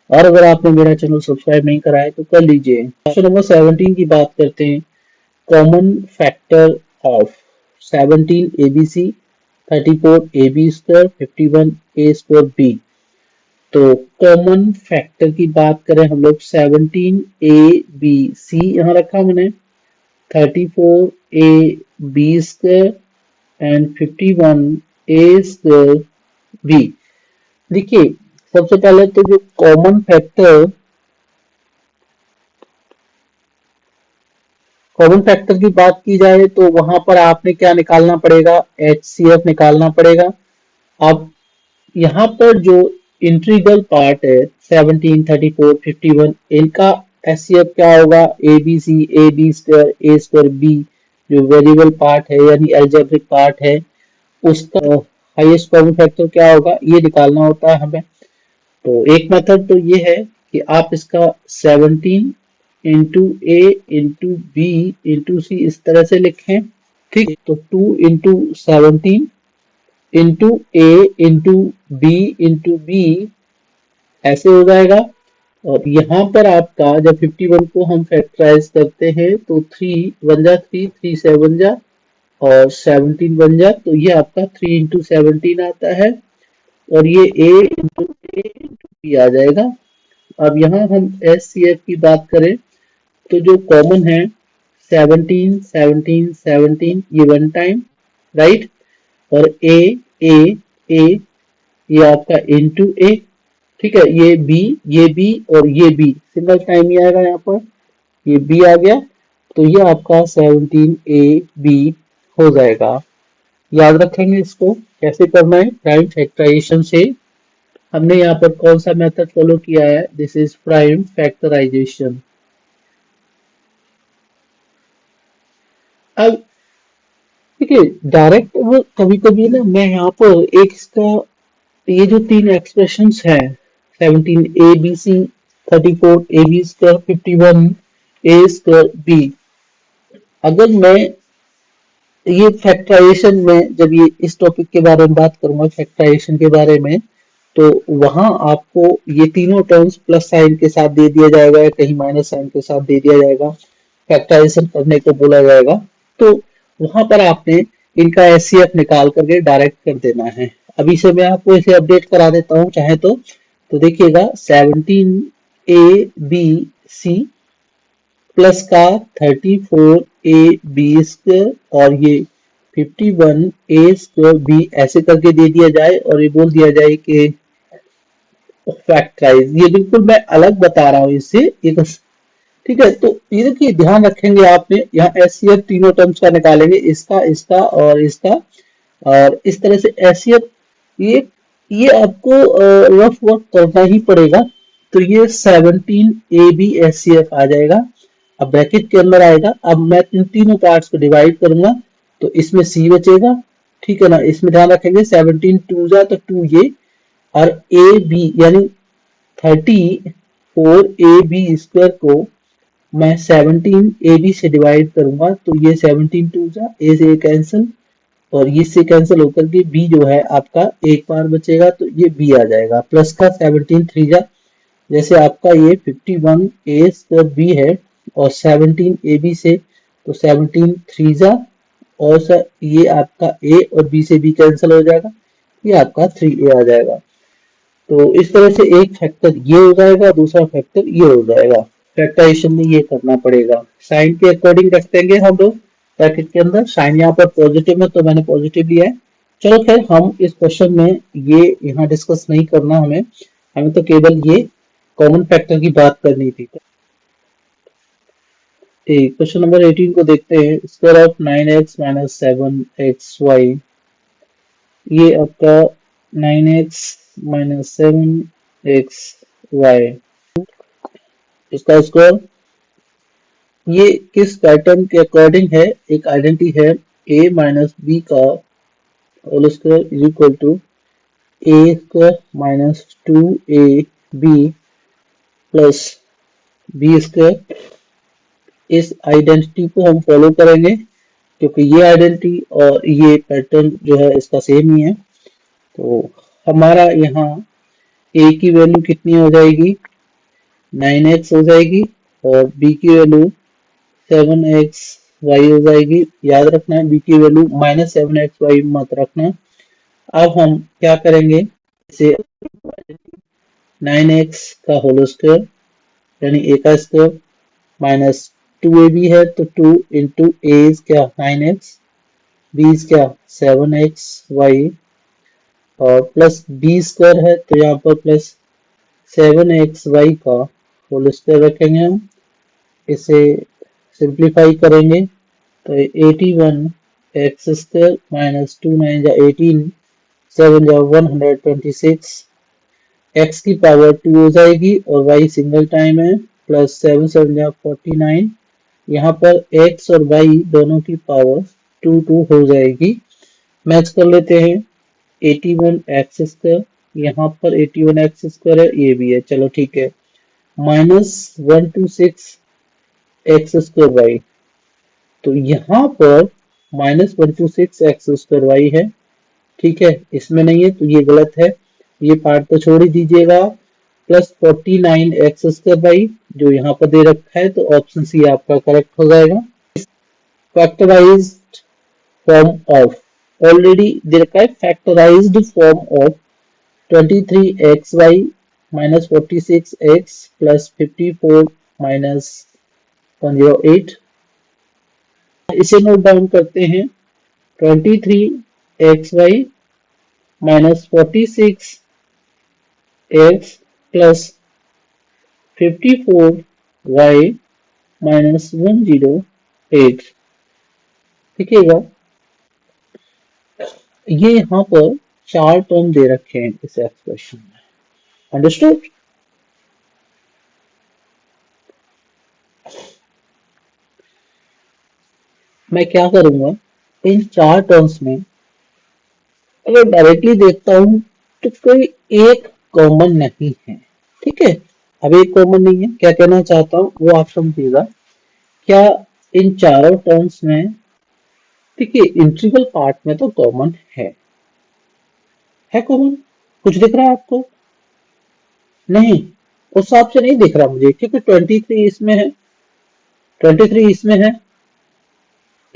और अगर आपने मेरा चैनल सब्सक्राइब नहीं करा है तो कर लीजिए। क्वेश्चन नंबर 17 की बात करते हैं। Common factor of 17 ABC, 34 AB², 51 A² B। तो कॉमन फैक्टर की बात करें हम लोग, 17 ABC यहाँ रखा मैंने, 34 AB² एंड 51 A² B। देखिए सबसे पहले तो जो कॉमन फैक्टर की बात की जाए तो वहां पर आपने क्या निकालना पड़ेगा, HCF निकालना पड़ेगा। अब यहाँ पर जो इंटीग्रल पार्ट है 17, 34, 51, इनका HCF क्या होगा, ABC, AB², A², B, जो वेरिएबल पार्ट है यानी एल्जेब्रिक पार्ट है, उसका हाईएस्ट कॉमन फैक्टर क्या होगा, ये निकालना होता है हमें। तो एक मेथड तो ये है कि आप इसका 17 इंटू ए इंटू बी इंटू सी इस तरह से लिखें, ठीक। तो 2 इंटू 17 इंटू ए इंटू बी ऐसे हो जाएगा। और यहाँ पर आपका जब 51 को हम फैक्टराइज करते हैं तो 3 बन जा, 3 7 जा, और 17 बन जा, तो ये आपका 3 इंटू 17 आता है, और ये ए इंटू बी आ जाएगा। अब यहाँ हम HCF की बात करें तो जो कॉमन है 17, 17, 17, ये वन टाइम, राइट। और ए ए ये आपका इंटू ए, ठीक है, ये बी और ये बी सिंगल टाइम ही आएगा, यहाँ पर ये बी आ गया, तो ये आपका 17AB हो जाएगा। याद रखेंगे इसको कैसे करना है, प्राइम फैक्टराइजेशन से। हमने यहाँ पर कौन सा मेथड फॉलो किया है, दिस इज प्राइम फैक्टराइजेशन। अब देखिए डायरेक्ट वो कभी कभी ना मैं यहाँ पर एक इसका ये जो तीन एक्सप्रेशंस हैं 17 A B C 34 A B square 51 A square B, अगर मैं ये फैक्टराइजेशन में जब ये इस टॉपिक के बारे में बात करूंगा फैक्टराइजेशन के बारे में, तो वहां आपको ये तीनों टर्म्स प्लस साइन के साथ दे दिया जाएगा या कहीं माइनस साइन के साथ दे दिया जाएगा, फैक्टराइजेशन करने को बोला जाएगा। तो वहां पर आपने इनका एचसीएफ निकाल करके डायरेक्ट कर देना है। अभी से मैं आपको इसे अपडेट करा देता हूँ चाहे तो देखिएगा 17 ए बी सी प्लस का 34 ए बी स्क्वायर और ये 51 ए स्क्वायर बी ऐसे करके दे दिया जाए और ये बोल दिया जाए कि फैक्टराइज, ये बिल्कुल मैं अलग बता रहा हूँ इससे ये तो, ठीक है। तो ये देखिए ध्यान रखेंगे आपने यहाँ एचसीएफ तीनों टर्म्स का निकालेंगे, इसका इसका और इसका, और इस तरह से एचसीएफ ये ये आपको रफ वर्क करना ही पड़ेगा। तो ये 17 ए बी एचसीएफ आ जाएगा। अब ब्रैकेट के अंदर आएगा, अब मैं इन तीनों पार्ट्स को डिवाइड करूंगा तो इसमें सी बचेगा, ठीक है ना। इसमें ध्यान रखेंगे 17 टू जा तो टू ये, और ए बी यानी 34 ए बी स्क्वायर को मैं 17 ए बी से डिवाइड करूंगा तो ये 17 टू जा ए से कैंसिल और ये से कैंसिल होकर के बी जो है आपका एक बार बचेगा तो ये बी आ जाएगा, प्लस का 17 थ्री जा, जैसे आपका ये 51 ए स्क्वायर बी है और 17 ए बी से तो 17 थ्री जा, और सर ये आपका ए और बी से बी कैंसिल हो जाएगा, ये आपका 3a आ जाएगा। तो इस तरह से एक फैक्टर ये हो जाएगा, दूसरा फैक्टर ये हो जाएगा। फैक्टराइजेशन में ये करना पड़ेगा, साइन के अकॉर्डिंग रख देंगे हम लोग ब्रैकेट के अंदर। साइन यहाँ पर पॉजिटिव है तो मैंने पॉजिटिव लिया है। चलो खैर हम इस क्वेश्चन में ये यहाँ डिस्कस नहीं करना, हमें हमें तो केवल ये कॉमन फैक्टर की बात करनी थी। क्वेश्चन नंबर 18 को देखते हैं। Square of 9x minus 7xy, ये आपका 9x माइनस 7xy इसका स्क्वायर, ये किस पैटर्न के अकॉर्डिंग है? एक आइडेंटिटी है a माइनस बी का whole square is equal to A square minus 2ab plus B square. इस आइडेंटिटी को हम फॉलो करेंगे क्योंकि ये आइडेंटिटी और ये पैटर्न जो है इसका सेम ही है। तो हमारा यहाँ a की वैल्यू कितनी हो जाएगी? 9x हो जाएगी और b की वैल्यू 7x y हो जाएगी। याद रखना है b की वैल्यू माइनस 7x y मत रखना। अब हम क्या करेंगे, इसे 9x का होल स्क्वायर यानी a का स्क्वायर माइनस 2ab है तो 2 इंटू ए इज क्या 9x, b इज क्या 7xy और प्लस बी स्क्वायर है तो यहाँ पर प्लस 7xy का होल स्क्वायर रखेंगे हम। इसे सिंप्लीफाई करेंगे तो 81 एक्स स्क्वायर माइनस 2 9 जा 18 7 जा 126, एक्स की पावर 2 हो जाएगी और वाई सिंगल टाइम है, प्लस 7 7 जा 49, यहाँ पर एक्स और वाई दोनों की पावर 2 2 हो जाएगी। मैच कर लेते हैं 81 एक्स स्क्वायर, यहाँ पर 81 एक्स स्क्वायर है, ये भी है, चलो ठीक है, माइनस 126 एक्स स्क्वायर वाई। तो यहाँ पर माइनस 126 एक्स स्क्वायर वाई है, ठीक है, इसमें नहीं है तो ये गलत है, ये पार्ट तो छोड़ ही दीजिएगा। प्लस 49 एक्स स्क्वायर वाई जो यहाँ पर दे रखा है तो ऑप्शन सी आपका करेक्ट हो जाएगा। फैक्टराइज्ड फॉर्म ऑफ, ऑलरेडी दे रखा है factorised form of 23xy minus 46x plus 54 minus 108, इसे नोट डाउन करते हैं 23xy minus 46x plus 54y minus 108, ठीक है। ये यहाँ पर चार टर्म दे रखे हैं इस एक्सप्रेशन में, अंडरस्टूड। मैं क्या करूंगा, इन चार टर्म्स में अगर डायरेक्टली देखता हूं तो कोई एक कॉमन नहीं है। ठीक है, अब एक कॉमन नहीं है, क्या कहना चाहता हूँ वो आप समझिएगा। क्या इन चारों टर्म्स में, देखिए इंटीग्रल पार्ट में तो कॉमन है कॉमन, कुछ दिख रहा है आपको? नहीं, उस हिसाब से नहीं दिख रहा मुझे, क्योंकि 23 इसमें है, 23 इसमें है,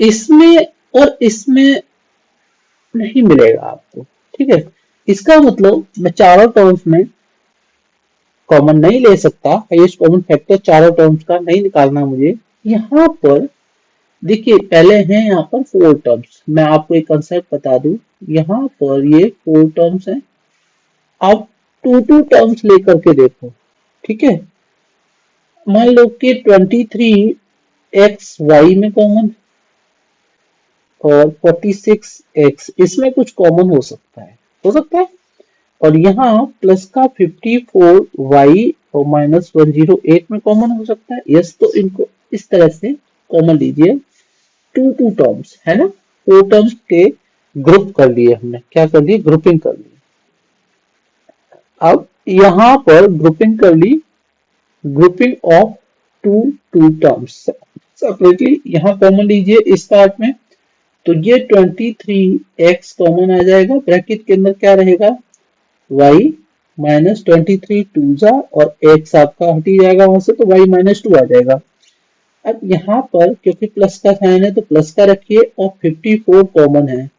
इसमें और इसमें नहीं मिलेगा आपको। ठीक है, इसका मतलब मैं चारों टर्म्स में कॉमन नहीं ले सकता, हाईएस्ट कॉमन फैक्टर चारों टर्म्स का नहीं निकालना मुझे। यहाँ पर देखिए पहले हैं यहाँ पर फोर टर्म्स, मैं आपको एक कंसेप्ट बता दूं। यहाँ पर ये फोर टर्म्स हैं, आप टू टू टर्म्स लेकर के देखो। ठीक है, मान लो कि 23 एक्स वाई में कॉमन और 46 एक्स इसमें कुछ कॉमन हो सकता है, हो सकता है। और यहाँ प्लस का 54 वाई और -108 में कॉमन हो सकता है। यस, तो इनको इस तरह से कॉमन लीजिए। टू टू टर्म्स है ना, फोर टर्म्स के ग्रुप कर लिए हमने, क्या कर लिए, ग्रुपिंग कर ली। अब यहाँ पर ग्रुपिंग कर ली, grouping of two two terms separately. यहाँ कॉमन लीजिए इस पार्ट में, तो ये 23 एक्स कॉमन आ जाएगा, ब्रैकेट के अंदर क्या रहेगा, वाई -23 टू जा और एक्स आपका हट ही जाएगा वहां से, तो वाई -2 आ जाएगा। अब यहाँ पर क्योंकि प्लस का साइन है तो प्लस का रखिए, और 54 कॉमन है,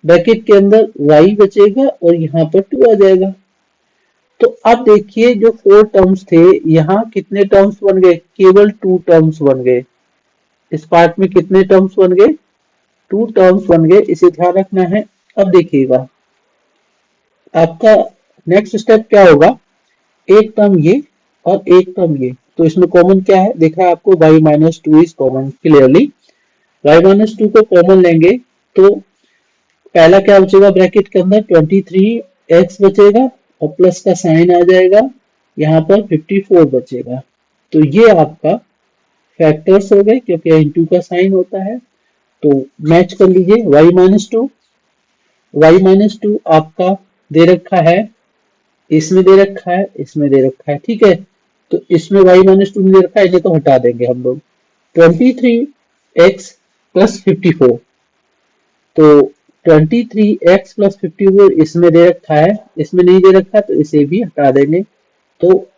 ब्रैकेट के अंदर y बचेगा और यहाँ पर 2 आ जाएगा। तो अब देखिए जो फोर टर्म्स थे, यहाँ कितने टर्म्स बन गए, केवल टू टर्म्स बन गए। इस पार्ट में कितने टर्म्स बन गए, टू टर्म्स बन गए, इसे ध्यान रखना है। अब देखिएगा आपका नेक्स्ट स्टेप क्या होगा, एक टर्म ये और एक टर्म ये, तो इसमें कॉमन क्या है दिख रहा है आपको, y-2 is common clearly. y-2 को कॉमन लेंगे तो पहला क्या बचेगा, ब्रैकेट के अंदर 23 एक्स बचेगा और प्लस का साइन आ जाएगा, यहाँ पर 54 बचेगा। तो ये आपका फैक्टर्स हो गए, क्योंकि इंटू का साइन होता है। तो मैच कर लीजिए, y-2 आपका दे रखा है, इसमें दे रखा है, इसमें दे रखा है। ठीक है, तो इसमें y-2 दे रखा है, इन्हें तो हटा देंगे हम लोग। 23 एक्स प्लस 54, तो 23 एक्स प्लस 54 इसमें दे रखा है, इसमें नहीं दे रखा, तो इसे भी हटा देंगे। तो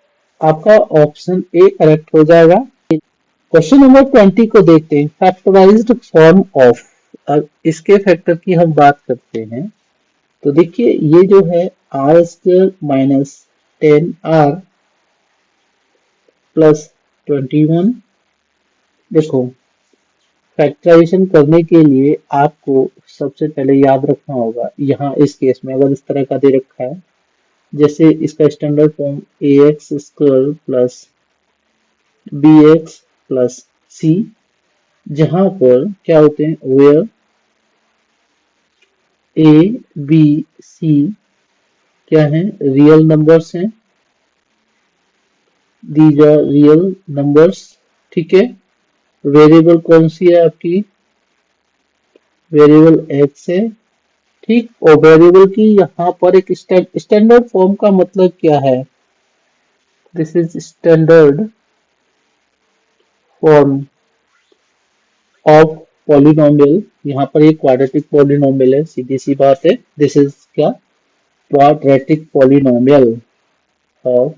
आपका ऑप्शन ए करेक्ट हो जाएगा। क्वेश्चन नंबर 20 को देखते हैं, फैक्टराइज्ड फॉर्म ऑफ। अब इसके फैक्टर की हम बात करते हैं, तो देखिए ये जो है r² माइनस 10r प्लस 21। देखो फैक्टराइजेशन करने के लिए आपको सबसे पहले याद रखना होगा, यहाँ इस केस में अगर इस तरह का दे रखा है, जैसे इसका standard form ax² plus bx plus c, जहां पर क्या होते हैं, वेयर a b c क्या है, रियल नंबर्स हैं, दीज आर रियल नंबर्स। ठीक है, वेरिएबल कौन सी है आपकी, वेरिएबल x है। ठीक, और वेरिएबल की यहाँ पर एक स्टैंडर्ड फॉर्म का मतलब क्या है, this is standard form of polynomial. यहाँ पर एक क्वाड्रेटिक पॉलिनोमियल है, सीधी सी बात है, दिस इज क्या, क्वाड्रेटिक पॉलिनोमियल और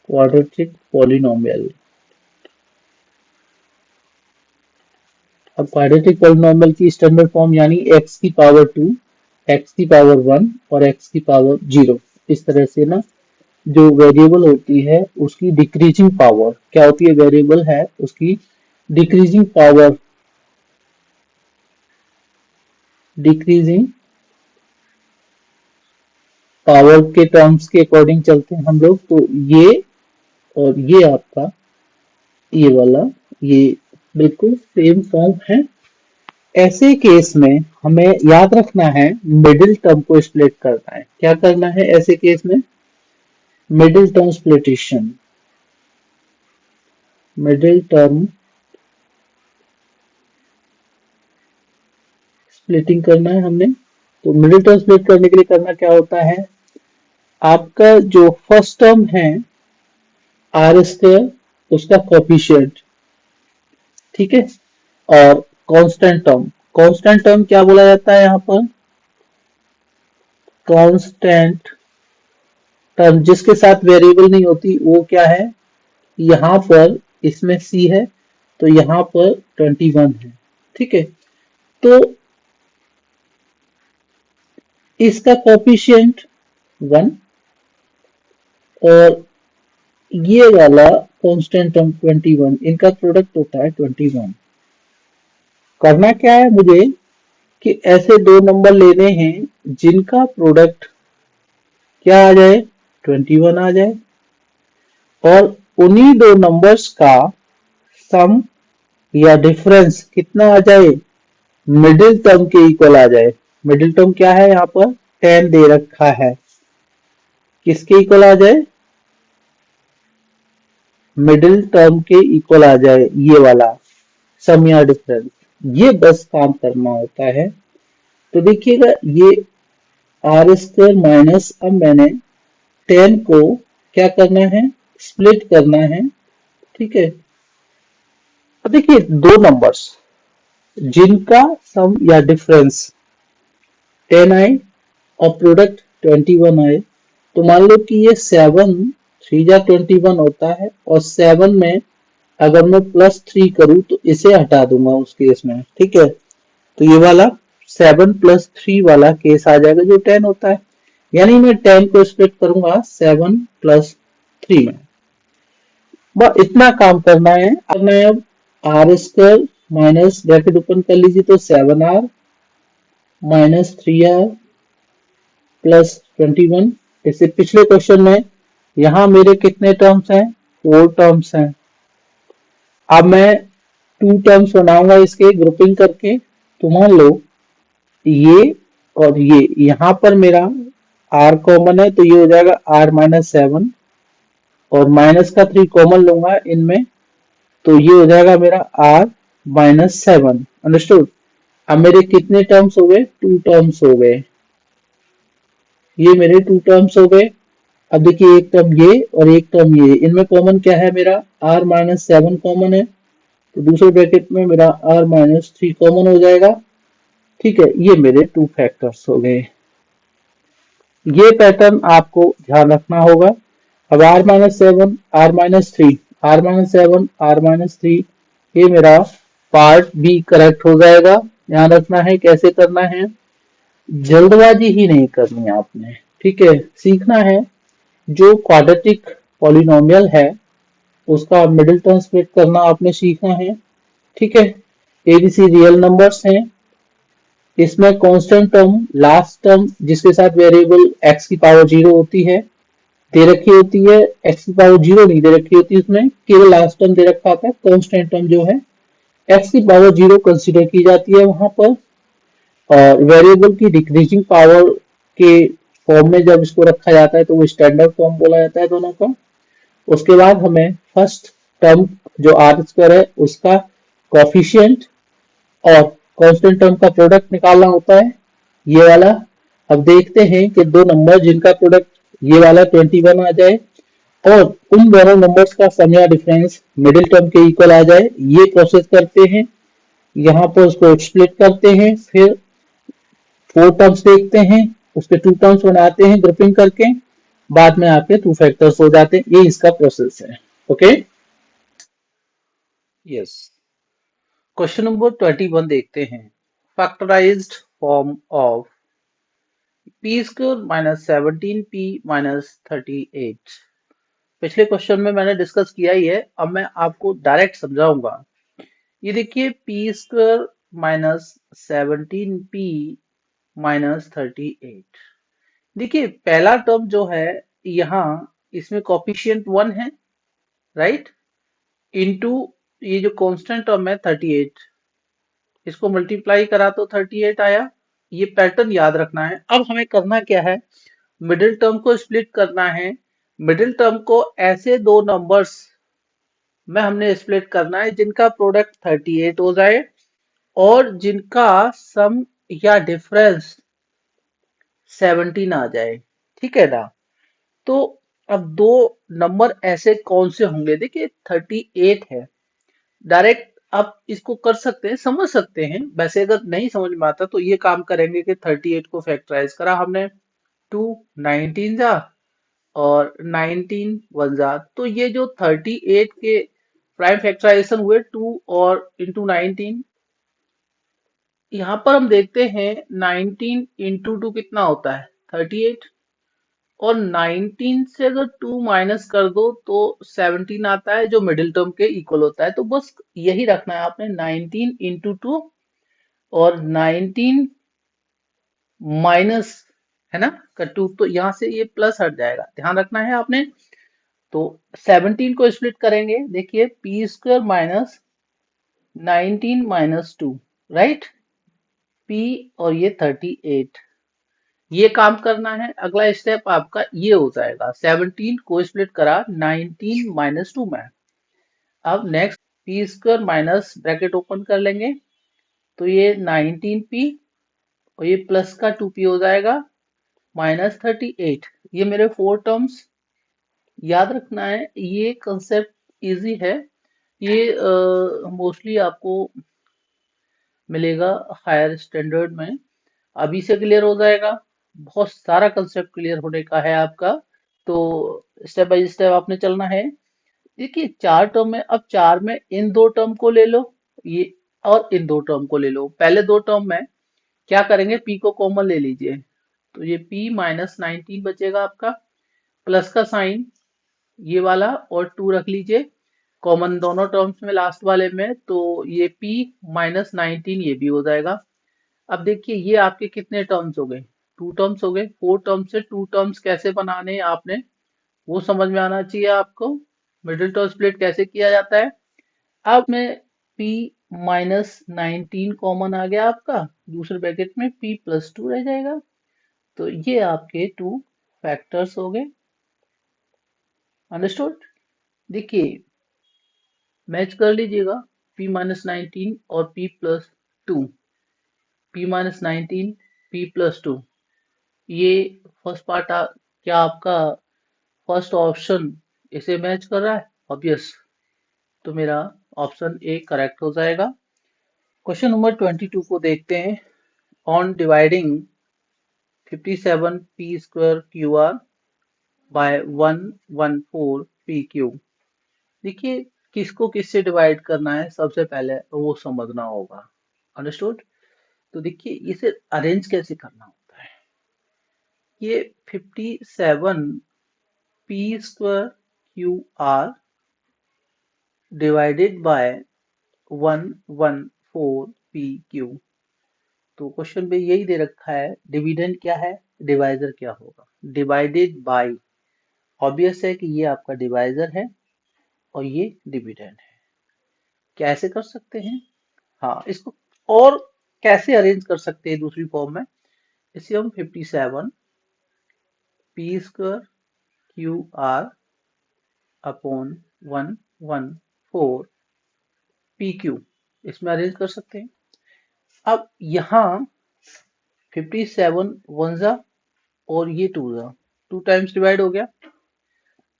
क्वाड्रेटिक पॉलिनोमियल। अब क्वाड्रेटिक पॉलिनोमियल की स्टैंडर्ड फॉर्म यानी x की पावर 2, x की पावर 1 और x की पावर 0, इस तरह से ना। जो वेरिएबल होती है उसकी डिक्रीजिंग पावर क्या होती है, वेरिएबल है उसकी डिक्रीजिंग पावर, डिक्रीजिंग पावर के टर्म्स के अकॉर्डिंग चलते हैं हम लोग। तो ये और ये आपका ये वाला, ये बिल्कुल सेम फॉर्म है। ऐसे केस में हमें याद रखना है, मिडिल टर्म को स्प्लिट करना है। क्या करना है ऐसे केस में, middle term splitation, middle term splitting करना है हमने। तो मिडिल टर्म स्प्लिट करने के लिए करना क्या होता है, आपका जो फर्स्ट टर्म है आर स्क्वायर उसका कोफिशिएंट, ठीक है, और कांस्टेंट टर्म क्या बोला जाता है यहाँ पर, कांस्टेंट टर्म जिसके साथ वेरिएबल नहीं होती वो क्या है, यहाँ पर इसमें सी है तो यहाँ पर 21 है, ठीक है। तो इसका कोफिशिएंट 1 और ये वाला कांस्टेंट टर्म 21, इनका प्रोडक्ट होता है 21। करना क्या है मुझे कि ऐसे दो नंबर लेने हैं जिनका प्रोडक्ट क्या आ जाए, 21 आ जाए, और उन्हीं दो नंबर्स का सम या डिफरेंस कितना आ जाए, मिडिल टर्म के इक्वल आ जाए। मिडिल टर्म क्या है यहाँ पर, 10 दे रखा है, किसके इक्वल आ जाए, मिडिल टर्म के इक्वल आ जाए, ये वाला सम या डिफरेंस। ये बस काम करना होता है। तो देखिएगा ये आर स्क्वायर माइनस, अब मैंने 10 को क्या करना है, स्प्लिट करना है, ठीक है। अब देखिए दो नंबर्स जिनका सम या डिफरेंस 10 आए और प्रोडक्ट 21 आए, तो मान लो कि ये 7 3 जा 21 होता है, और 7 में अगर मैं +3 करूं तो इसे हटा दूंगा उस केस में, ठीक है। तो ये वाला 7 + 3 वाला केस आ जाएगा जो 10 होता है, यानी मैं 10 को स्प्लिट करूंगा 7 + 3 में। बस इतना काम करना है। अब मैं R square minus bracket open कर लीजिए तो 7r माइनस 3r प्लस 21। इससे पिछले क्वेश्चन में यहाँ मेरे कितने टर्म्स हैं, 4 टर्म्स हैं। अब मैं 2 टर्म्स बनाऊंगा इसके ग्रुपिंग करके। तो मान लो ये और ये, यहाँ पर मेरा r कॉमन है तो ये हो जाएगा r-7, और माइनस का 3 कॉमन लूंगा इनमें तो ये हो जाएगा मेरा r-7। अंडरस्टूड। अब मेरे कितने टर्म्स हो गए, 2 टर्म्स हो गए, ये मेरे 2 टर्म्स हो गए। अब देखिए एक टर्म ये और एक टर्म ये, इनमें कॉमन क्या है, मेरा r-7 कॉमन है, तो दूसरे ब्रैकेट में मेरा r-3 कॉमन हो जाएगा, ठीक है। ये मेरे 2 फैक्टर्स हो गए। ये पैटर्न आपको ध्यान रखना होगा। अब r-7 r-3 r-7 r-3, ये मेरा पार्ट बी करेक्ट हो जाएगा। ध्यान रखना है कैसे करना है, जल्दबाजी ही नहीं करनी आपने, ठीक है। सीखना है जो क्वाड्रेटिक पॉलिनोमियल है उसका मिडिल टर्म स्प्लिट करना आपने सीखना है, ठीक है। एबीसी रियल नंबर्स हैं, इसमें कांस्टेंट टर्म लास्ट टर्म जिसके साथ वेरिएबल x की पावर 0 होती है दे रखी होती है, x की पावर 0 नहीं दे रखी होती, उसमें केवल लास्ट टर्म दे रखा होता है। कांस्टेंट टर्म जो है x की पावर 0 कंसीडर की जाती है वहां पर, और वेरिएबल की डिक्रीजिंग पावर के फॉर्म में जब इसको रखा जाता है तो वो स्टैंडर्ड फॉर्म बोला जाता है दोनों का। उसके बाद हमें फर्स्ट टर्म जो आर स्क्वायर है उसका कोफिशिएंट और कांस्टेंट टर्म का प्रोडक्ट निकालना होता है, ये वाला। अब देखते हैं कि दो नंबर जिनका प्रोडक्ट ये वाला 21 आ जाए और उन दोनों नंबर्स का सम या डिफरेंस मिडिल टर्म के इक्वल आ जाए, ये प्रोसेस करते हैं। यहाँ पर उसको स्प्लिट करते हैं, फिर 4 टर्म्स देखते हैं, उसके 2 टर्म्स बनाते हैं ग्रुपिंग करके, बाद में आपके 2 फैक्टर्स हो जाते हैं। ये इसका प्रोसेस है। Okay, yes. क्वेश्चन नंबर 21 देखते हैं। Factorised form of P square minus 17p minus 38। पिछले क्वेश्चन में मैंने डिस्कस किया ही है, अब मैं आपको डायरेक्ट समझाऊंगा। ये देखिए P square minus 17p minus 38। देखिए पहला टर्म जो है यहाँ इसमें कोफिशिएंट 1 है, राइट, इनटू ये जो कांस्टेंट टर्म है 38, इसको मल्टीप्लाई करा तो 38 आया। ये पैटर्न याद रखना है। अब हमें करना क्या है, मिडिल टर्म को स्प्लिट करना है। मिडिल टर्म को ऐसे दो नंबर्स में हमने स्प्लिट करना है जिनका प्रोडक्ट 38 हो जाए और जिनका सम या डिफरेंस 17 आ जाए, ठीक है ना। तो अब दो नंबर ऐसे कौन से होंगे, देखिए 38 है, डायरेक्ट आप इसको कर सकते हैं, समझ सकते हैं। वैसे अगर नहीं समझ में आता तो ये काम करेंगे कि 38 को फैक्टराइज करा हमने, टू 19 जा और 19 वन जा, तो ये जो 38 के प्राइम फैक्टराइजेशन हुए 2 और इंटू 19, यहाँ पर हम देखते हैं 19 इंटू 2 कितना होता है 38, और 19 से अगर 2 माइनस कर दो तो 17 आता है जो मिडिल टर्म के इक्वल होता है। तो बस यही रखना है आपने, 19 इंटू 2 और 19 माइनस, है ना, का 2, तो यहाँ से ये प्लस हट जाएगा, ध्यान रखना है आपने। तो 17 को स्प्लिट करेंगे, देखिए P square minus 19 minus 2, right, P, और ये 38, ये काम करना है। अगला स्टेप आपका ये हो जाएगा, 17 को स्प्लिट करा 19 माइनस 2 में। अब next P square minus bracket open कर लेंगे, तो ये 19p और ये प्लस का 2p हो जाएगा, माइनस 38, ये मेरे फोर टर्म्स। याद रखना है ये कंसेप्ट इजी है, ये मोस्टली आपको मिलेगा हायर स्टैंडर्ड में, अभी से क्लियर हो जाएगा। बहुत सारा कंसेप्ट क्लियर होने का है आपका, तो स्टेप बाय स्टेप आपने चलना है। देखिए चार टर्म में, अब चार में इन दो टर्म को ले लो, ये और इन दो टर्म को ले लो। पहले दो टर्म में क्या करेंगे, पी को कॉमन ले लीजिए, तो ये p माइनस 19 बचेगा आपका, प्लस का साइन ये वाला, और 2 रख लीजिए कॉमन दोनों टर्म्स में लास्ट वाले में, तो ये p माइनस 19 ये भी हो जाएगा। अब देखिए ये आपके कितने टर्म्स हो गए, टू टर्म्स हो गए। फोर टर्म्स से टू टर्म्स कैसे बनाने हैं आपने, वो समझ में आना चाहिए आपको। मिडिल टर्म स्प्लिट कैसे किया जाता है। अब में p माइनस 19 कॉमन आ गया आपका, दूसरे ब्रैकेट में p प्लस 2 रह जाएगा, तो ये आपके टू फैक्टर्स हो गए। अंडरस्टूड। देखिए मैच कर लीजिएगा, p माइनस 19 और p plus 2, p minus 19 p plus 2, ये फर्स्ट पार्ट क्या आपका फर्स्ट ऑप्शन इसे मैच कर रहा है, ऑब्वियस, तो मेरा ऑप्शन ए करेक्ट हो जाएगा। क्वेश्चन नंबर 22 को देखते हैं। On dividing 57 P square Q R by 114 P Q, देखिए किसको किससे डिवाइड करना है सबसे पहले वो समझना होगा। अंडरस्टूड। तो देखिए इसे अरेंज कैसे करना होता है, ये 57 P square Q are divided by 114 P q, तो क्वेश्चन में यही दे रखा है, डिविडेंड क्या है, डिवाइजर क्या होगा, डिवाइडेड बाय, ऑब्वियस है कि ये आपका डिवाइजर है और ये डिविडेंड है। कैसे कर सकते हैं, हाँ इसको और कैसे अरेंज कर सकते हैं दूसरी फॉर्म में, इसे हम 57 P square Q are upon 114 P Q, इसमें अरेंज कर सकते हैं। अब यहाँ 57 वन जा और ये टू जा, टू टाइम्स डिवाइड हो गया।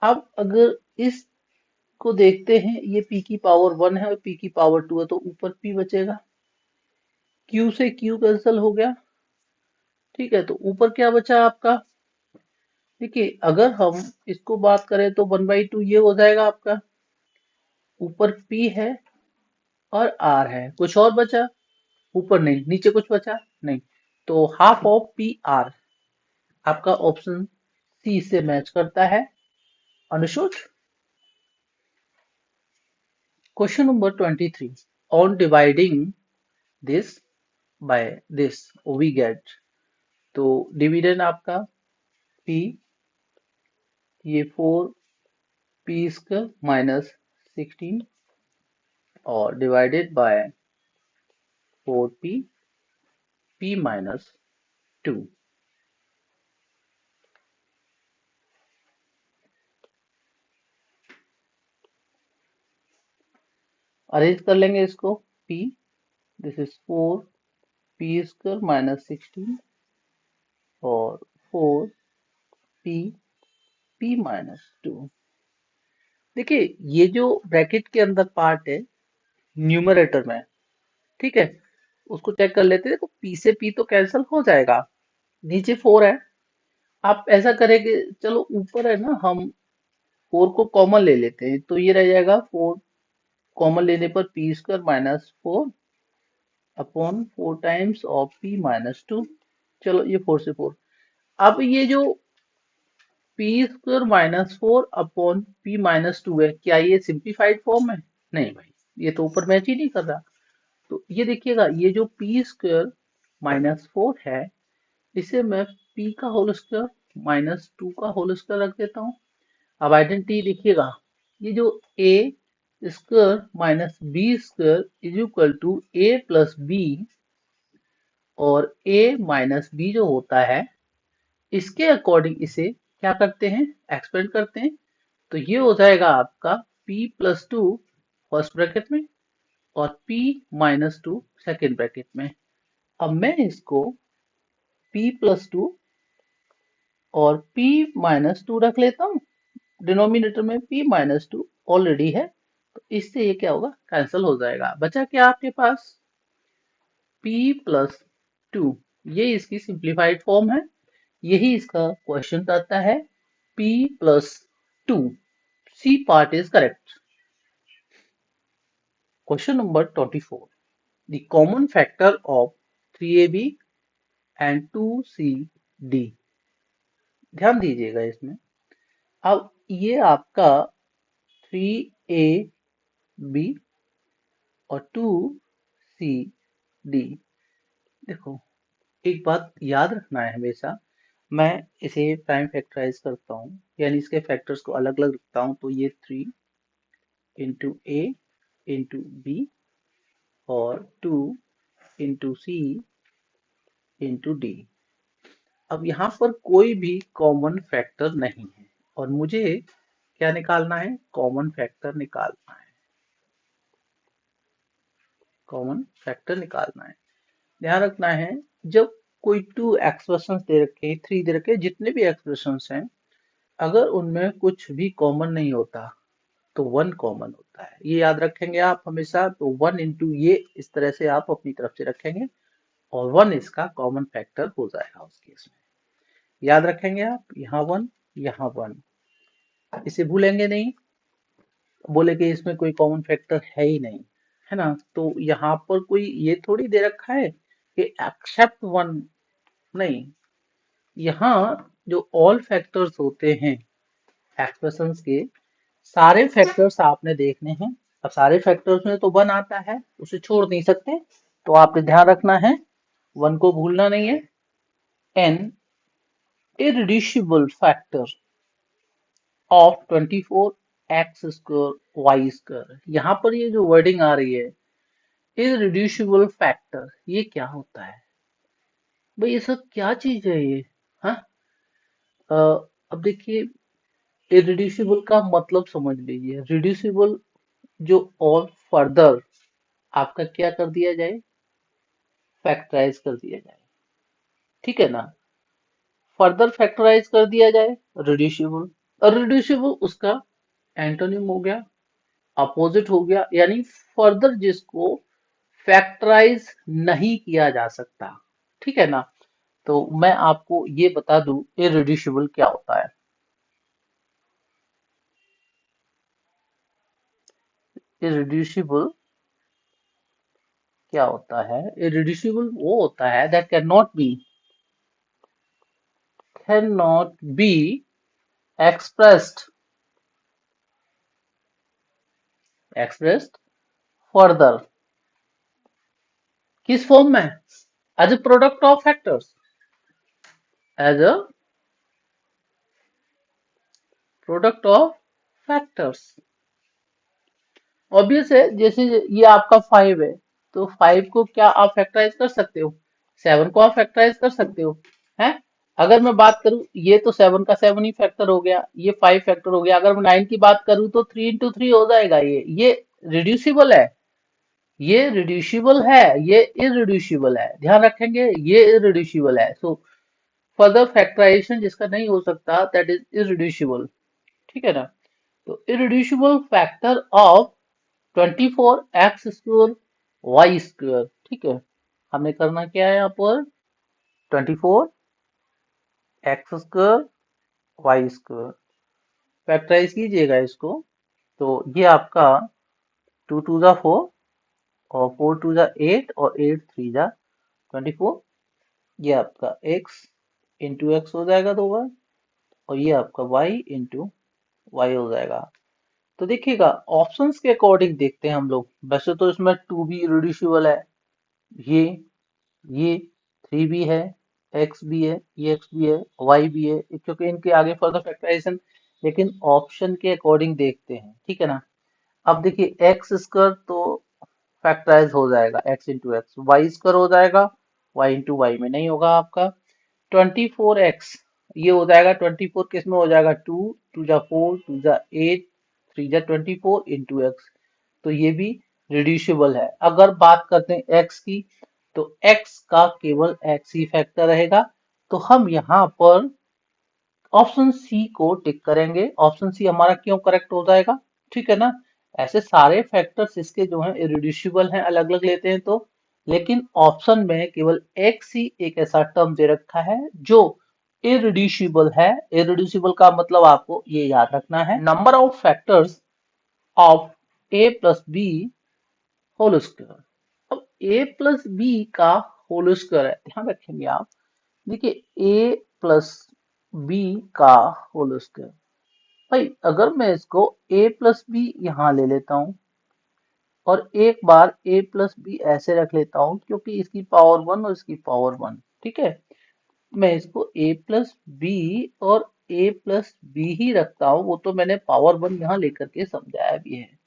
अब अगर इसको देखते हैं, ये p की पावर 1 है और p की पावर 2 है, तो ऊपर p बचेगा, q से q कैंसिल हो गया, ठीक है, तो ऊपर क्या बचा आपका। देखिए अगर हम इसको बात करें तो 1/2 ये हो जाएगा आपका, ऊपर p है और r है, कुछ और बचा, ऊपर नहीं, नीचे कुछ बचा नहीं, तो हाफ ऑफ पी आर आपका ऑप्शन सी से मैच करता है। अनुशुट। Question number 23, on dividing this by this we get, तो डिविडेंड आपका p, ये 4 पी स्क्वायर माइनस 16 और divided by 4p p minus 2। Arrange कर लेंगे इसको, p, दिस इज 4 p² - 16 और 4p p-2। देखिए ये जो ब्रैकेट के अंदर पार्ट है न्यूमरेटर में, ठीक है, उसको चेक कर लेते हैं। देखो p से p तो कैंसिल हो जाएगा, नीचे 4 है। आप ऐसा करेंगे, चलो ऊपर है ना, हम 4 को कॉमन ले लेते हैं, तो ये रह जाएगा 4। कॉमन लेने पर p² - 4 upon 4 times of p-2। चलो ये 4 से 4। अब ये जो p² - 4 अपॉन p-2 है, क्या ये सिंप्लीफाइड फॉर्म है? नहीं भाई, ये तो ऊपर मैच ही नहीं कर रहा। तो ये देखिएगा, ये जो p² - 4 है, इसे मैं p का होल स्क्वायर -2 का होल स्क्वायर रख देता हूँ। अब आइडेंटिटी देखिएगा, ये जो a² - b² is equal to a+b, और a-b जो होता है, इसके अकॉर्डिंग इसे क्या करते हैं, एक्सपेंड करते हैं। तो ये हो जाएगा आपका p+2 फर्स्ट ब्रैकेट में और p-2 सेकेंड ब्रैकेट में। अब मैं इसको p+2 और p-2 रख लेता हूँ, डिनोमिनेटर में p-2 ऑलरेडी है, तो इससे ये क्या होगा, कैंसिल हो जाएगा। बचा क्या आपके पास, p+2। ये इसकी सिंप्लीफाइड फॉर्म है, यही इसका क्वेश्चन आता है, p+2। C part is correct. Question number 24, the common factor of 3ab and 2cd। ध्यान दीजिएगा इसमें। अब ये आपका 3ab और 2cd, देखो एक बात याद रखना है हमेशा, मैं इसे प्राइम फैक्टराइज करता हूँ, यानी इसके फैक्टर्स को अलग अलग रखता हूँ, तो ये 3 इंटू ए इंटू बी और 2 इंटू सी इंटू डी। अब यहाँ पर कोई भी कॉमन फैक्टर नहीं है, और मुझे क्या निकालना है, कॉमन फैक्टर निकालना है। कॉमन फैक्टर निकालना है। ध्यान रखना है, जब कोई टू एक्सप्रेशन दे रखे, थ्री दे रखे, जितने भी एक्सप्रेशन हैं, अगर उनमें कुछ भी कॉमन नहीं होता तो वन कॉमन होता है, ये याद रखेंगे आप हमेशा। तो वन इंटू ये इस तरह से आप अपनी तरफ से रखेंगे, और वन इसका कॉमन फैक्टर हो जाएगा उस केस में। याद रखेंगे आप, यहाँ वन, यहाँ वन, इसे भूलेंगे नहीं। बोले कि इसमें कोई कॉमन फैक्टर है ही नहीं, है ना, तो यहाँ पर कोई ये थोड़ी दे रखा है कि एक्सेप्ट वन, नहीं। यहाँ जो ऑल फैक्टर्स होते हैं एक्सप्रेशंस के, सारे फैक्टर्स आपने देखने हैं। अब सारे फैक्टर्स में तो वन आता है, उसे छोड़ नहीं सकते, तो आपने ध्यान रखना है, वन को भूलना नहीं है। N irreducible factor of 24x²y², यहाँ पर ये जो वर्डिंग आ रही है irreducible factor, ये क्या होता है भाई, ये सब क्या चीज है ये, हाँ। अब देखिए, irreducible का मतलब समझ लीजिए, रिड्यूसिबल जो और फर्दर आपका क्या कर दिया जाए, फैक्टराइज कर दिया जाए, ठीक है ना, फर्दर फैक्टराइज कर दिया जाए, रिड्यूसिबल। और रिड्यूसिबल उसका एंटोनिम हो गया, अपोजिट हो गया, यानी फर्दर जिसको फैक्टराइज नहीं किया जा सकता, ठीक है ना। तो मैं आपको ये बता दूं इररिड्यूसिबल क्या होता है। इररिड्यूसिबल क्या होता है, इररिड्यूसिबल वो होता है that can not be expressed further. किस फॉर्म में, as a product of factors, as a product of factors. Obvious है, जैसे ये आपका 5 है, तो 5 को क्या आप फैक्टराइज कर सकते हो, 7 को आप फैक्टराइज कर सकते हो, हैं। अगर मैं बात करूं, ये तो 7 का 7 ही फैक्टर हो गया, ये 5 फैक्टर हो गया। अगर मैं 9 की बात करूं तो 3 इंटू 3 हो जाएगा, ये रिड्यूसिबल है। ये रिड्यूसिबल है, ये इरिड्यूसिबल है, ध्यान रखेंगे ये इरिड्यूसिबल है। सो फर्दर फैक्टराइजेशन जिसका नहीं हो सकता दैट इज इरिड्यूसिबल, ठीक है ना। तो irreducible factor of 24x² y², ठीक है। हमें करना क्या है यहाँ पर, 24x² फैक्टराइज कीजिएगा इसको। तो ये आपका 2 2 जा 4 और 4 2 जा 8 और 8 3 जा 24। ये आपका x इंटू एक्स हो जाएगा 2 बार, और ये आपका y इंटू वाई हो जाएगा। तो देखिएगा ऑप्शंस के अकॉर्डिंग देखते हैं हम लोग। वैसे तो इसमें 2 भी इरेड्यूसिबल है, ये ये 3 भी है, x भी है, ये x भी है, y भी है, क्योंकि इनके आगे फर्दर फैक्टराइजेशन। लेकिन ऑप्शन के अकॉर्डिंग देखते हैं, ठीक है ना। अब देखिए x² तो फैक्टराइज हो जाएगा, x इंटू एक्स, y² हो जाएगा, y इंटू वाई में नहीं होगा आपका। 24x ये हो जाएगा, 24 किस में हो जाएगा, 2 2 जा 4 2 जा 8 3 जा 24 इंटू एक्स। तो ये भी रिड्यूसिबल है। अगर बात करते हैं x की, तो x का केवल x ही फैक्टर रहेगा। तो हम यहाँ पर ऑप्शन सी को टिक करेंगे। ऑप्शन सी हमारा क्यों करेक्ट हो जाएगा, ठीक है ना। ऐसे सारे फैक्टर्स इसके जो हैं इरिड्यूसिबल हैं, अलग अलग लेते हैं तो। लेकिन ऑप्शन में केवल एक्स ही एक ऐसा टर्म दे रखा है जो इरिड्यूसिबल है। इरिड्यूसिबल का मतलब आपको ये याद रखना है, number of factors of A plus B whole square. अब ए प्लस बी का होल स्क्वायर है, ध्यान रखेंगे आप। देखिए ए प्लस बी का होल स्क्वायर, भाई अगर मैं इसको a प्लस बी यहाँ ले लेता हूँ और एक बार a प्लस बी ऐसे रख लेता हूँ, क्योंकि इसकी पावर 1 और इसकी पावर 1, ठीक है। मैं इसको a प्लस बी और a प्लस बी ही रखता हूँ, वो तो मैंने पावर 1 यहाँ लेकर के समझाया भी है।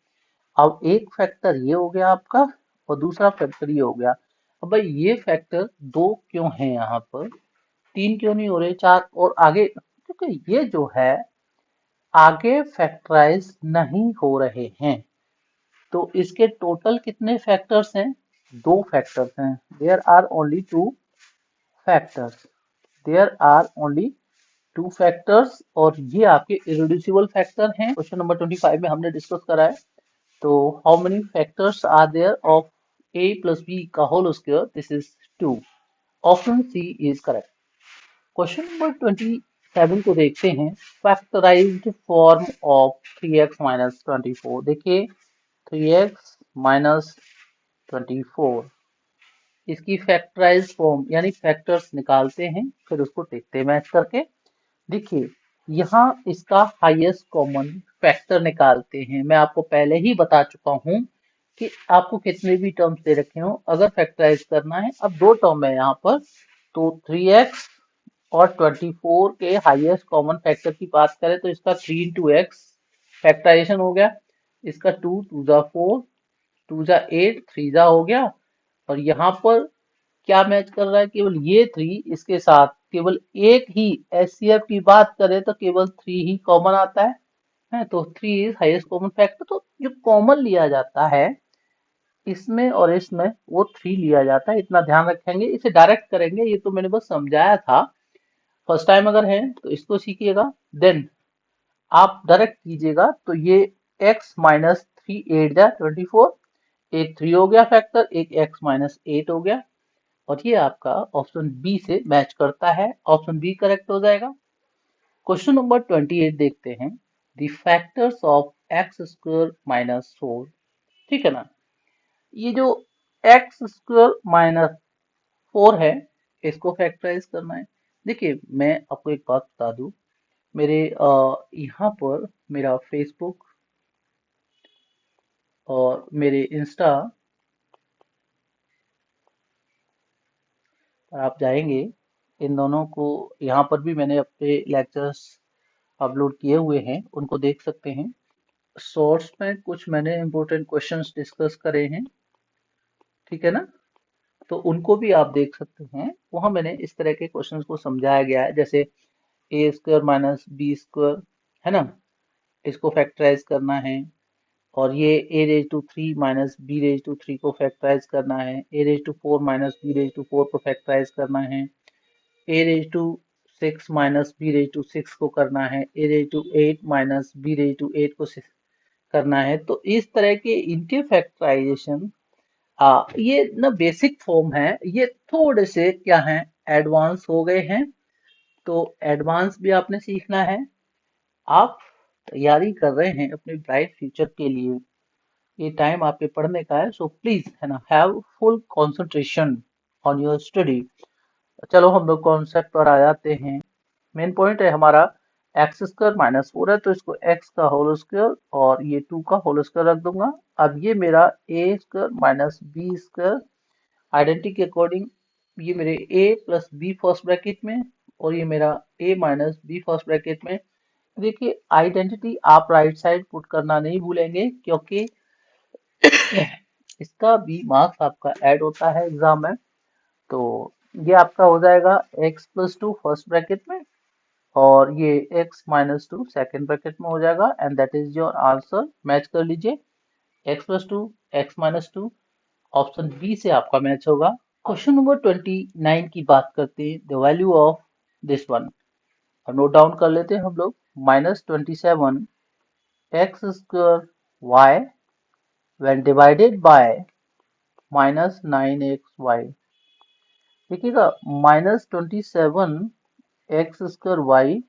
अब एक फैक्टर ये हो गया आपका और दूसरा फैक्टर ये हो गया। अब भाई ये फैक्टर दो क्यों है यहाँ पर, तीन क्यों नहीं हो रहे, चार और आगे, क्योंकि ये जो है आगे फैक्टराइज नहीं हो रहे हैं। तो इसके टोटल कितने फैक्टर्स हैं, दो फैक्टर्स हैं। There are only two factors, there are only two factors, और ये आपके इरेड्यूसिबल फैक्टर हैं। क्वेश्चन नंबर 25 में हमने डिस्कस करा है। तो how many factors are there of a plus B का whole square, this is 2। Option c is correct. Question number 27 को देखते हैं, factorised form of 3x minus 24। देखिए 3x माइनस 24, इसकी फैक्टराइज फॉर्म यानी फैक्टर्स निकालते हैं, फिर उसको देखते हैं मैच करके। देखिए यहाँ इसका हाईएस्ट कॉमन फैक्टर निकालते हैं। मैं आपको पहले ही बता चुका हूँ कि आपको कितने भी टर्म्स दे रखे हो, अगर फैक्टराइज करना है। अब दो टर्म है यहाँ पर, तो 3x और 24 के हाईएस्ट कॉमन फैक्टर की बात करें तो इसका 3 इंटू एक्स फैक्टराइजेशन हो गया, इसका 2 2 जा 4 2 जा 8 3 जा हो गया। और यहाँ पर क्या मैच कर रहा है, केवल ये 3 इसके साथ केवल एक ही, एचसीएफ की बात करें तो केवल 3 ही कॉमन आता है। तो 3 इज हाईएस्ट कॉमन फैक्टर। तो जो कॉमन लिया जाता है इसमें और इसमें वो 3 लिया जाता है, इतना ध्यान रखेंगे। इसे डायरेक्ट करेंगे, ये तो मैंने बस समझाया था। फर्स्ट टाइम अगर है तो इसको सीखिएगा, देन आप डायरेक्ट कीजिएगा। तो ये x माइनस 3 8 जा 24, एक 3 हो गया फैक्टर, एक x माइनस 8 हो गया, और ये आपका ऑप्शन बी से मैच करता है, ऑप्शन बी करेक्ट हो जाएगा। क्वेश्चन नंबर 28 देखते हैं, the factors of x² minus 4, ठीक है ना। ये जो x² माइनस 4 है, इसको फैक्टराइज करना है। देखिए मैं आपको एक बात बता दूं, मेरे यहाँ पर मेरा फेसबुक और मेरे इंस्टा पर आप जाएंगे, इन दोनों को, यहाँ पर भी मैंने अपने लेक्चर्स अपलोड किए हुए हैं, उनको देख सकते हैं। शॉर्ट्स में कुछ मैंने इंपॉर्टेंट क्वेश्चंस डिस्कस करे हैं, ठीक है ना। तो उनको भी आप देख सकते हैं, वहां मैंने इस तरह के क्वेश्चंस को समझाया गया है, जैसे a² माइनस बी स्क्वायर, है ना, इसको फैक्टराइज करना है। और ये a raise to 3 minus b raise to 3 को फैक्टराइज करना है, a raise to 4 minus b raise to 4 को फैक्टराइज करना है, a raise to 6 minus b raise to 6 को करना है, a raise to 8 minus b raise to 8 को करना है। तो इस तरह के इनके फैक्टराइजेशन ये ना बेसिक फॉर्म है, ये थोड़े से क्या है, एडवांस हो गए हैं। तो एडवांस भी आपने सीखना है। आप तैयारी कर रहे हैं अपने ब्राइट फ्यूचर के लिए, ये टाइम आपके पढ़ने का है, सो प्लीज है ना, have full concentration on your study. चलो हम लोग कॉन्सेप्ट पर आ जाते हैं। मेन पॉइंट है हमारा एक्स स्क्वायर माइनस 4 है, तो इसको एक्स का होल स्क्वायर और ये 2 का होल स्क्वायर रख दूंगा। अब ये मेरा a square minus b square, identity के अकॉर्डिंग ये मेरे a plus b first bracket में और ये मेरा a minus b first bracket में। देखिए आइडेंटिटी आप राइट साइड पुट करना नहीं भूलेंगे, क्योंकि इसका भी मार्क्स आपका ऐड होता है एग्जाम में। तो ये आपका हो जाएगा x प्लस 2 फर्स्ट ब्रैकेट में और ये x माइनस 2 सेकेंड ब्रैकेट में हो जाएगा, and that is your answer. Match कर लीजिए, x plus 2 x minus 2, option B से आपका मैच होगा। क्वेश्चन नंबर 29 की बात करते हैं, the value of this one. Note down कर लेते हैं हम लोग, -27 X square Y when divided by -9xy। देखिएगा -27 एक्स स्क्वायर वाई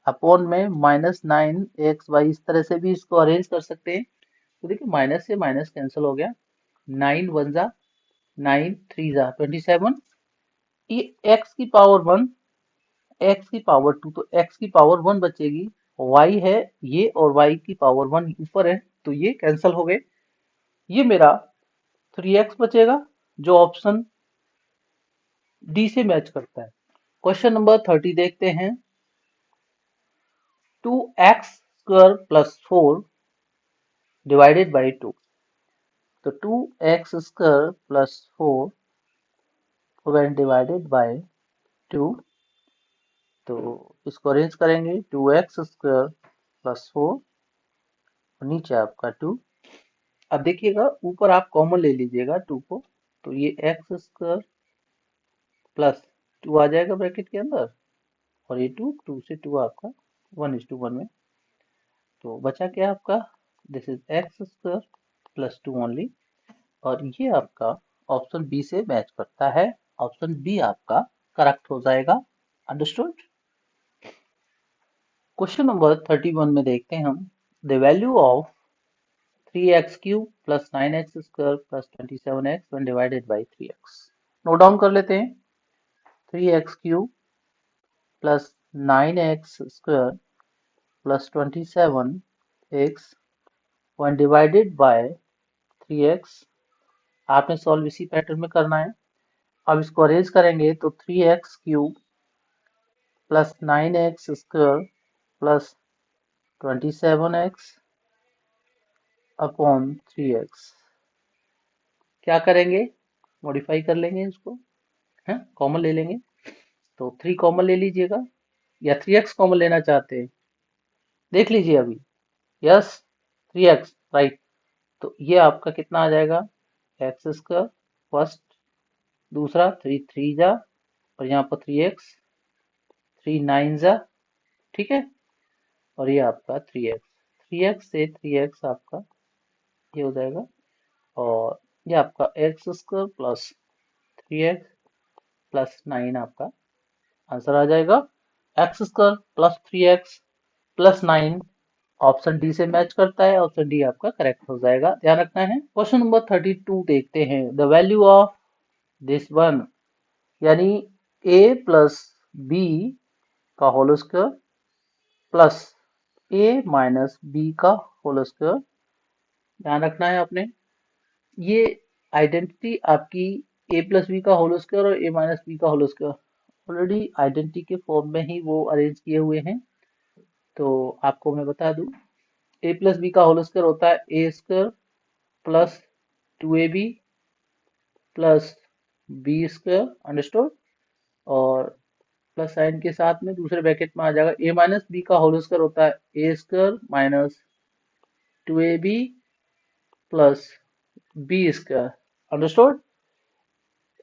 अपॉन में -9xy, इस तरह से भी इसको अरेंज कर सकते हैं। तो देखिए माइनस से माइनस कैंसिल हो गया, 9 वन जा 9 3 जा 27, ये x की पावर 1 x की पावर 2, तो x की पावर 1 बचेगी, y है ये और y की पावर 1 ऊपर है, तो ये कैंसिल हो गए। ये मेरा 3x बचेगा जो ऑप्शन डी से मैच करता है। क्वेश्चन नंबर 30 देखते हैं, 2x square plus 4 divided by 2। तो 2x square plus 4 when divided by 2, तो इसको अरेंज करेंगे, 2x स्क्वायर प्लस 4 और नीचे आपका 2। अब देखिएगा ऊपर आप कॉमन ले लीजिएगा 2 को, तो ये एक्स स्क्वायर प्लस 2 आ जाएगा ब्रैकेट के अंदर और ये 2 2 से 2 आपका 1:1 में। तो बचा क्या आपका, this is x square plus 2 only, और ये आपका ऑप्शन बी से मैच करता है। ऑप्शन बी आपका करेक्ट हो जाएगा। अंडरस्टूड। क्वेश्चन नंबर 31 में देखते हैं हम, the value of 3x cube plus 9x square plus 27x when divided by 3x। Note down कर लेते हैं, 3x cube plus 9x square plus 27x when divided by 3x। आपने सॉल्व इसी pattern में करना है। अब इसको अरेंज करेंगे तो 3x cube plus 9x square plus 27x upon 3x। क्या करेंगे, मॉडिफाई कर लेंगे इसको, है कॉमन ले लेंगे, तो 3 कॉमन ले लीजिएगा, या 3x कॉमन लेना चाहते हैं देख लीजिए अभी। यस 3x राइट, तो ये आपका कितना आ जाएगा, एक्स स्क्वायर फर्स्ट, दूसरा 3 3 जा और यहाँ पर 3x 3 9 जा, ठीक है, और ये आपका 3x से 3x आपका ये हो जाएगा, और ये आपका x square plus 3x plus 9 आपका आंसर आ जाएगा। X square plus 3x plus 9 option D से मैच करता है, ऑप्शन डी आपका करेक्ट हो जाएगा, ध्यान रखना है। क्वेश्चन नंबर 32 देखते हैं, the value of this one, यानी a प्लस बी का whole square plus a minus B का होल स्क्वायर। ध्यान रखना है आपने, ये आइडेंटिटी आपकी a प्लस बी का होल स्क्वायर और a माइनस बी का होल स्क्वायर ऑलरेडी आइडेंटिटी के फॉर्म में ही वो अरेंज किए हुए हैं। तो आपको मैं बता दूं, a प्लस बी का होल स्क्वायर होता है a square plus 2ab plus B square, understood, और प्लस साइन के साथ में दूसरे ब्रैकेट में आ जाएगा, a माइनस बी का होल स्क्वायर होता है a square minus 2ab plus B square. Understood?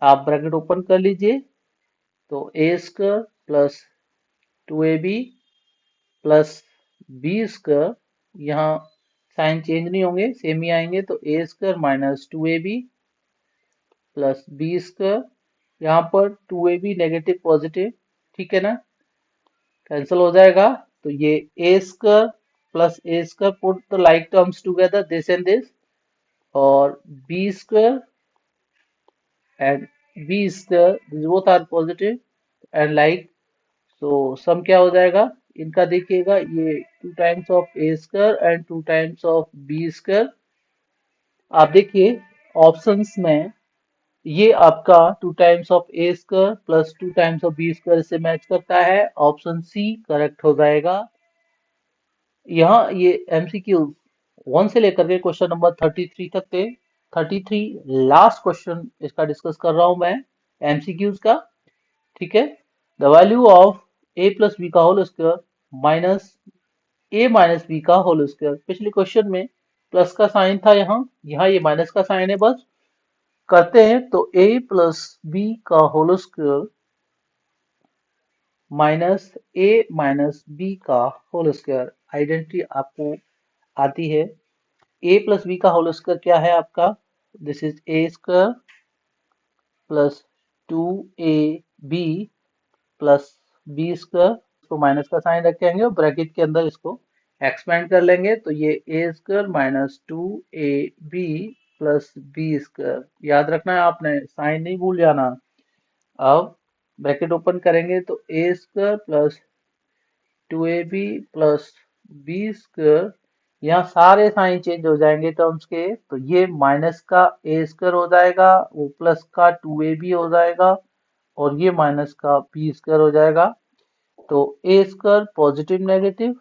आप ब्रैकेट ओपन कर लीजिए, तो a square plus 2ab plus B square, यहाँ साइन चेंज नहीं होंगे, सेम ही आएंगे, तो a square minus 2ab plus B square, यहाँ पर 2ab नेगेटिव पॉजिटिव, ठीक है ना, कैंसिल हो जाएगा। तो ये a square plus a square, put the like terms together, this and this, और b square and b square both are positive and like, तो सम क्या हो जाएगा इनका, देखिएगा ये 2 times of a square and 2 times of b square. आप देखिए ऑप्शंस में ये आपका 2 times of a square plus 2 times of b square से मैच करता है, ऑप्शन सी करेक्ट हो जाएगा। यहाँ ये एमसीक्यू 1 से लेकर के क्वेश्चन नंबर 33 तक थे। 33 लास्ट क्वेश्चन इसका डिस्कस कर रहा हूं मैं, एमसीक्यूज का, ठीक है। The value of A plus B का whole square minus A minus B का होल स्क्वायर। पिछले क्वेश्चन में प्लस का साइन था, यहाँ यहाँ ये माइनस का साइन है, बस करते हैं। तो ए प्लस बी का whole square minus A minus B का होल स्क्वायर, आइडेंटिटी आपको आती है। ए प्लस बी का होल स्क्वायर क्या है आपका, this is A square plus 2ab plus B square, इसको माइनस का साइन रखेंगे और ब्रैकेट के अंदर इसको एक्सपेंड कर लेंगे, तो ये a square minus 2ab plus B square. याद रखना है आपने, साइन नहीं भूल जाना। अब ब्रैकेट ओपन करेंगे तो a square plus 2ab plus B square, यहाँ सारे साइन चेंज हो जाएंगे टर्म्स के, तो ये माइनस का ए स्क्वायर हो जाएगा, वो प्लस का 2ab हो जाएगा, और ये माइनस का बी स्क्वायर हो जाएगा। तो ए स्क्वायर पॉजिटिव नेगेटिव,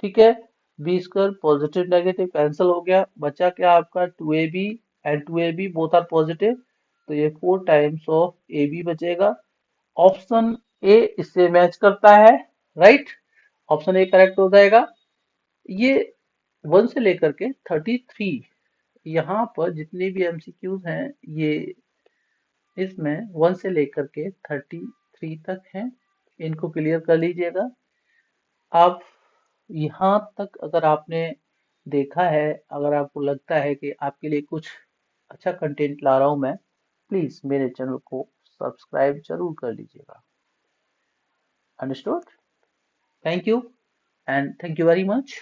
ठीक है, B square positive negative cancel हो गया, बचा क्या आपका 2ab and 2ab both are positive, तो ये 4 टाइम्स ऑफ ab बचेगा। ऑप्शन ए इससे मैच करता है, राइट, ऑप्शन ए करेक्ट हो जाएगा। ये 1 से लेकर के 33, यहाँ पर जितने भी एमसीक्यूज हैं ये इसमें 1 से लेकर के 33 तक हैं, इनको क्लियर कर लीजिएगा। आप यहाँ तक अगर आपने देखा है, अगर आपको लगता है कि आपके लिए कुछ अच्छा कंटेंट ला रहा हूँ मैं, प्लीज मेरे चैनल को सब्सक्राइब जरूर कर लीजिएगा। Understood? Thank you and thank you very much.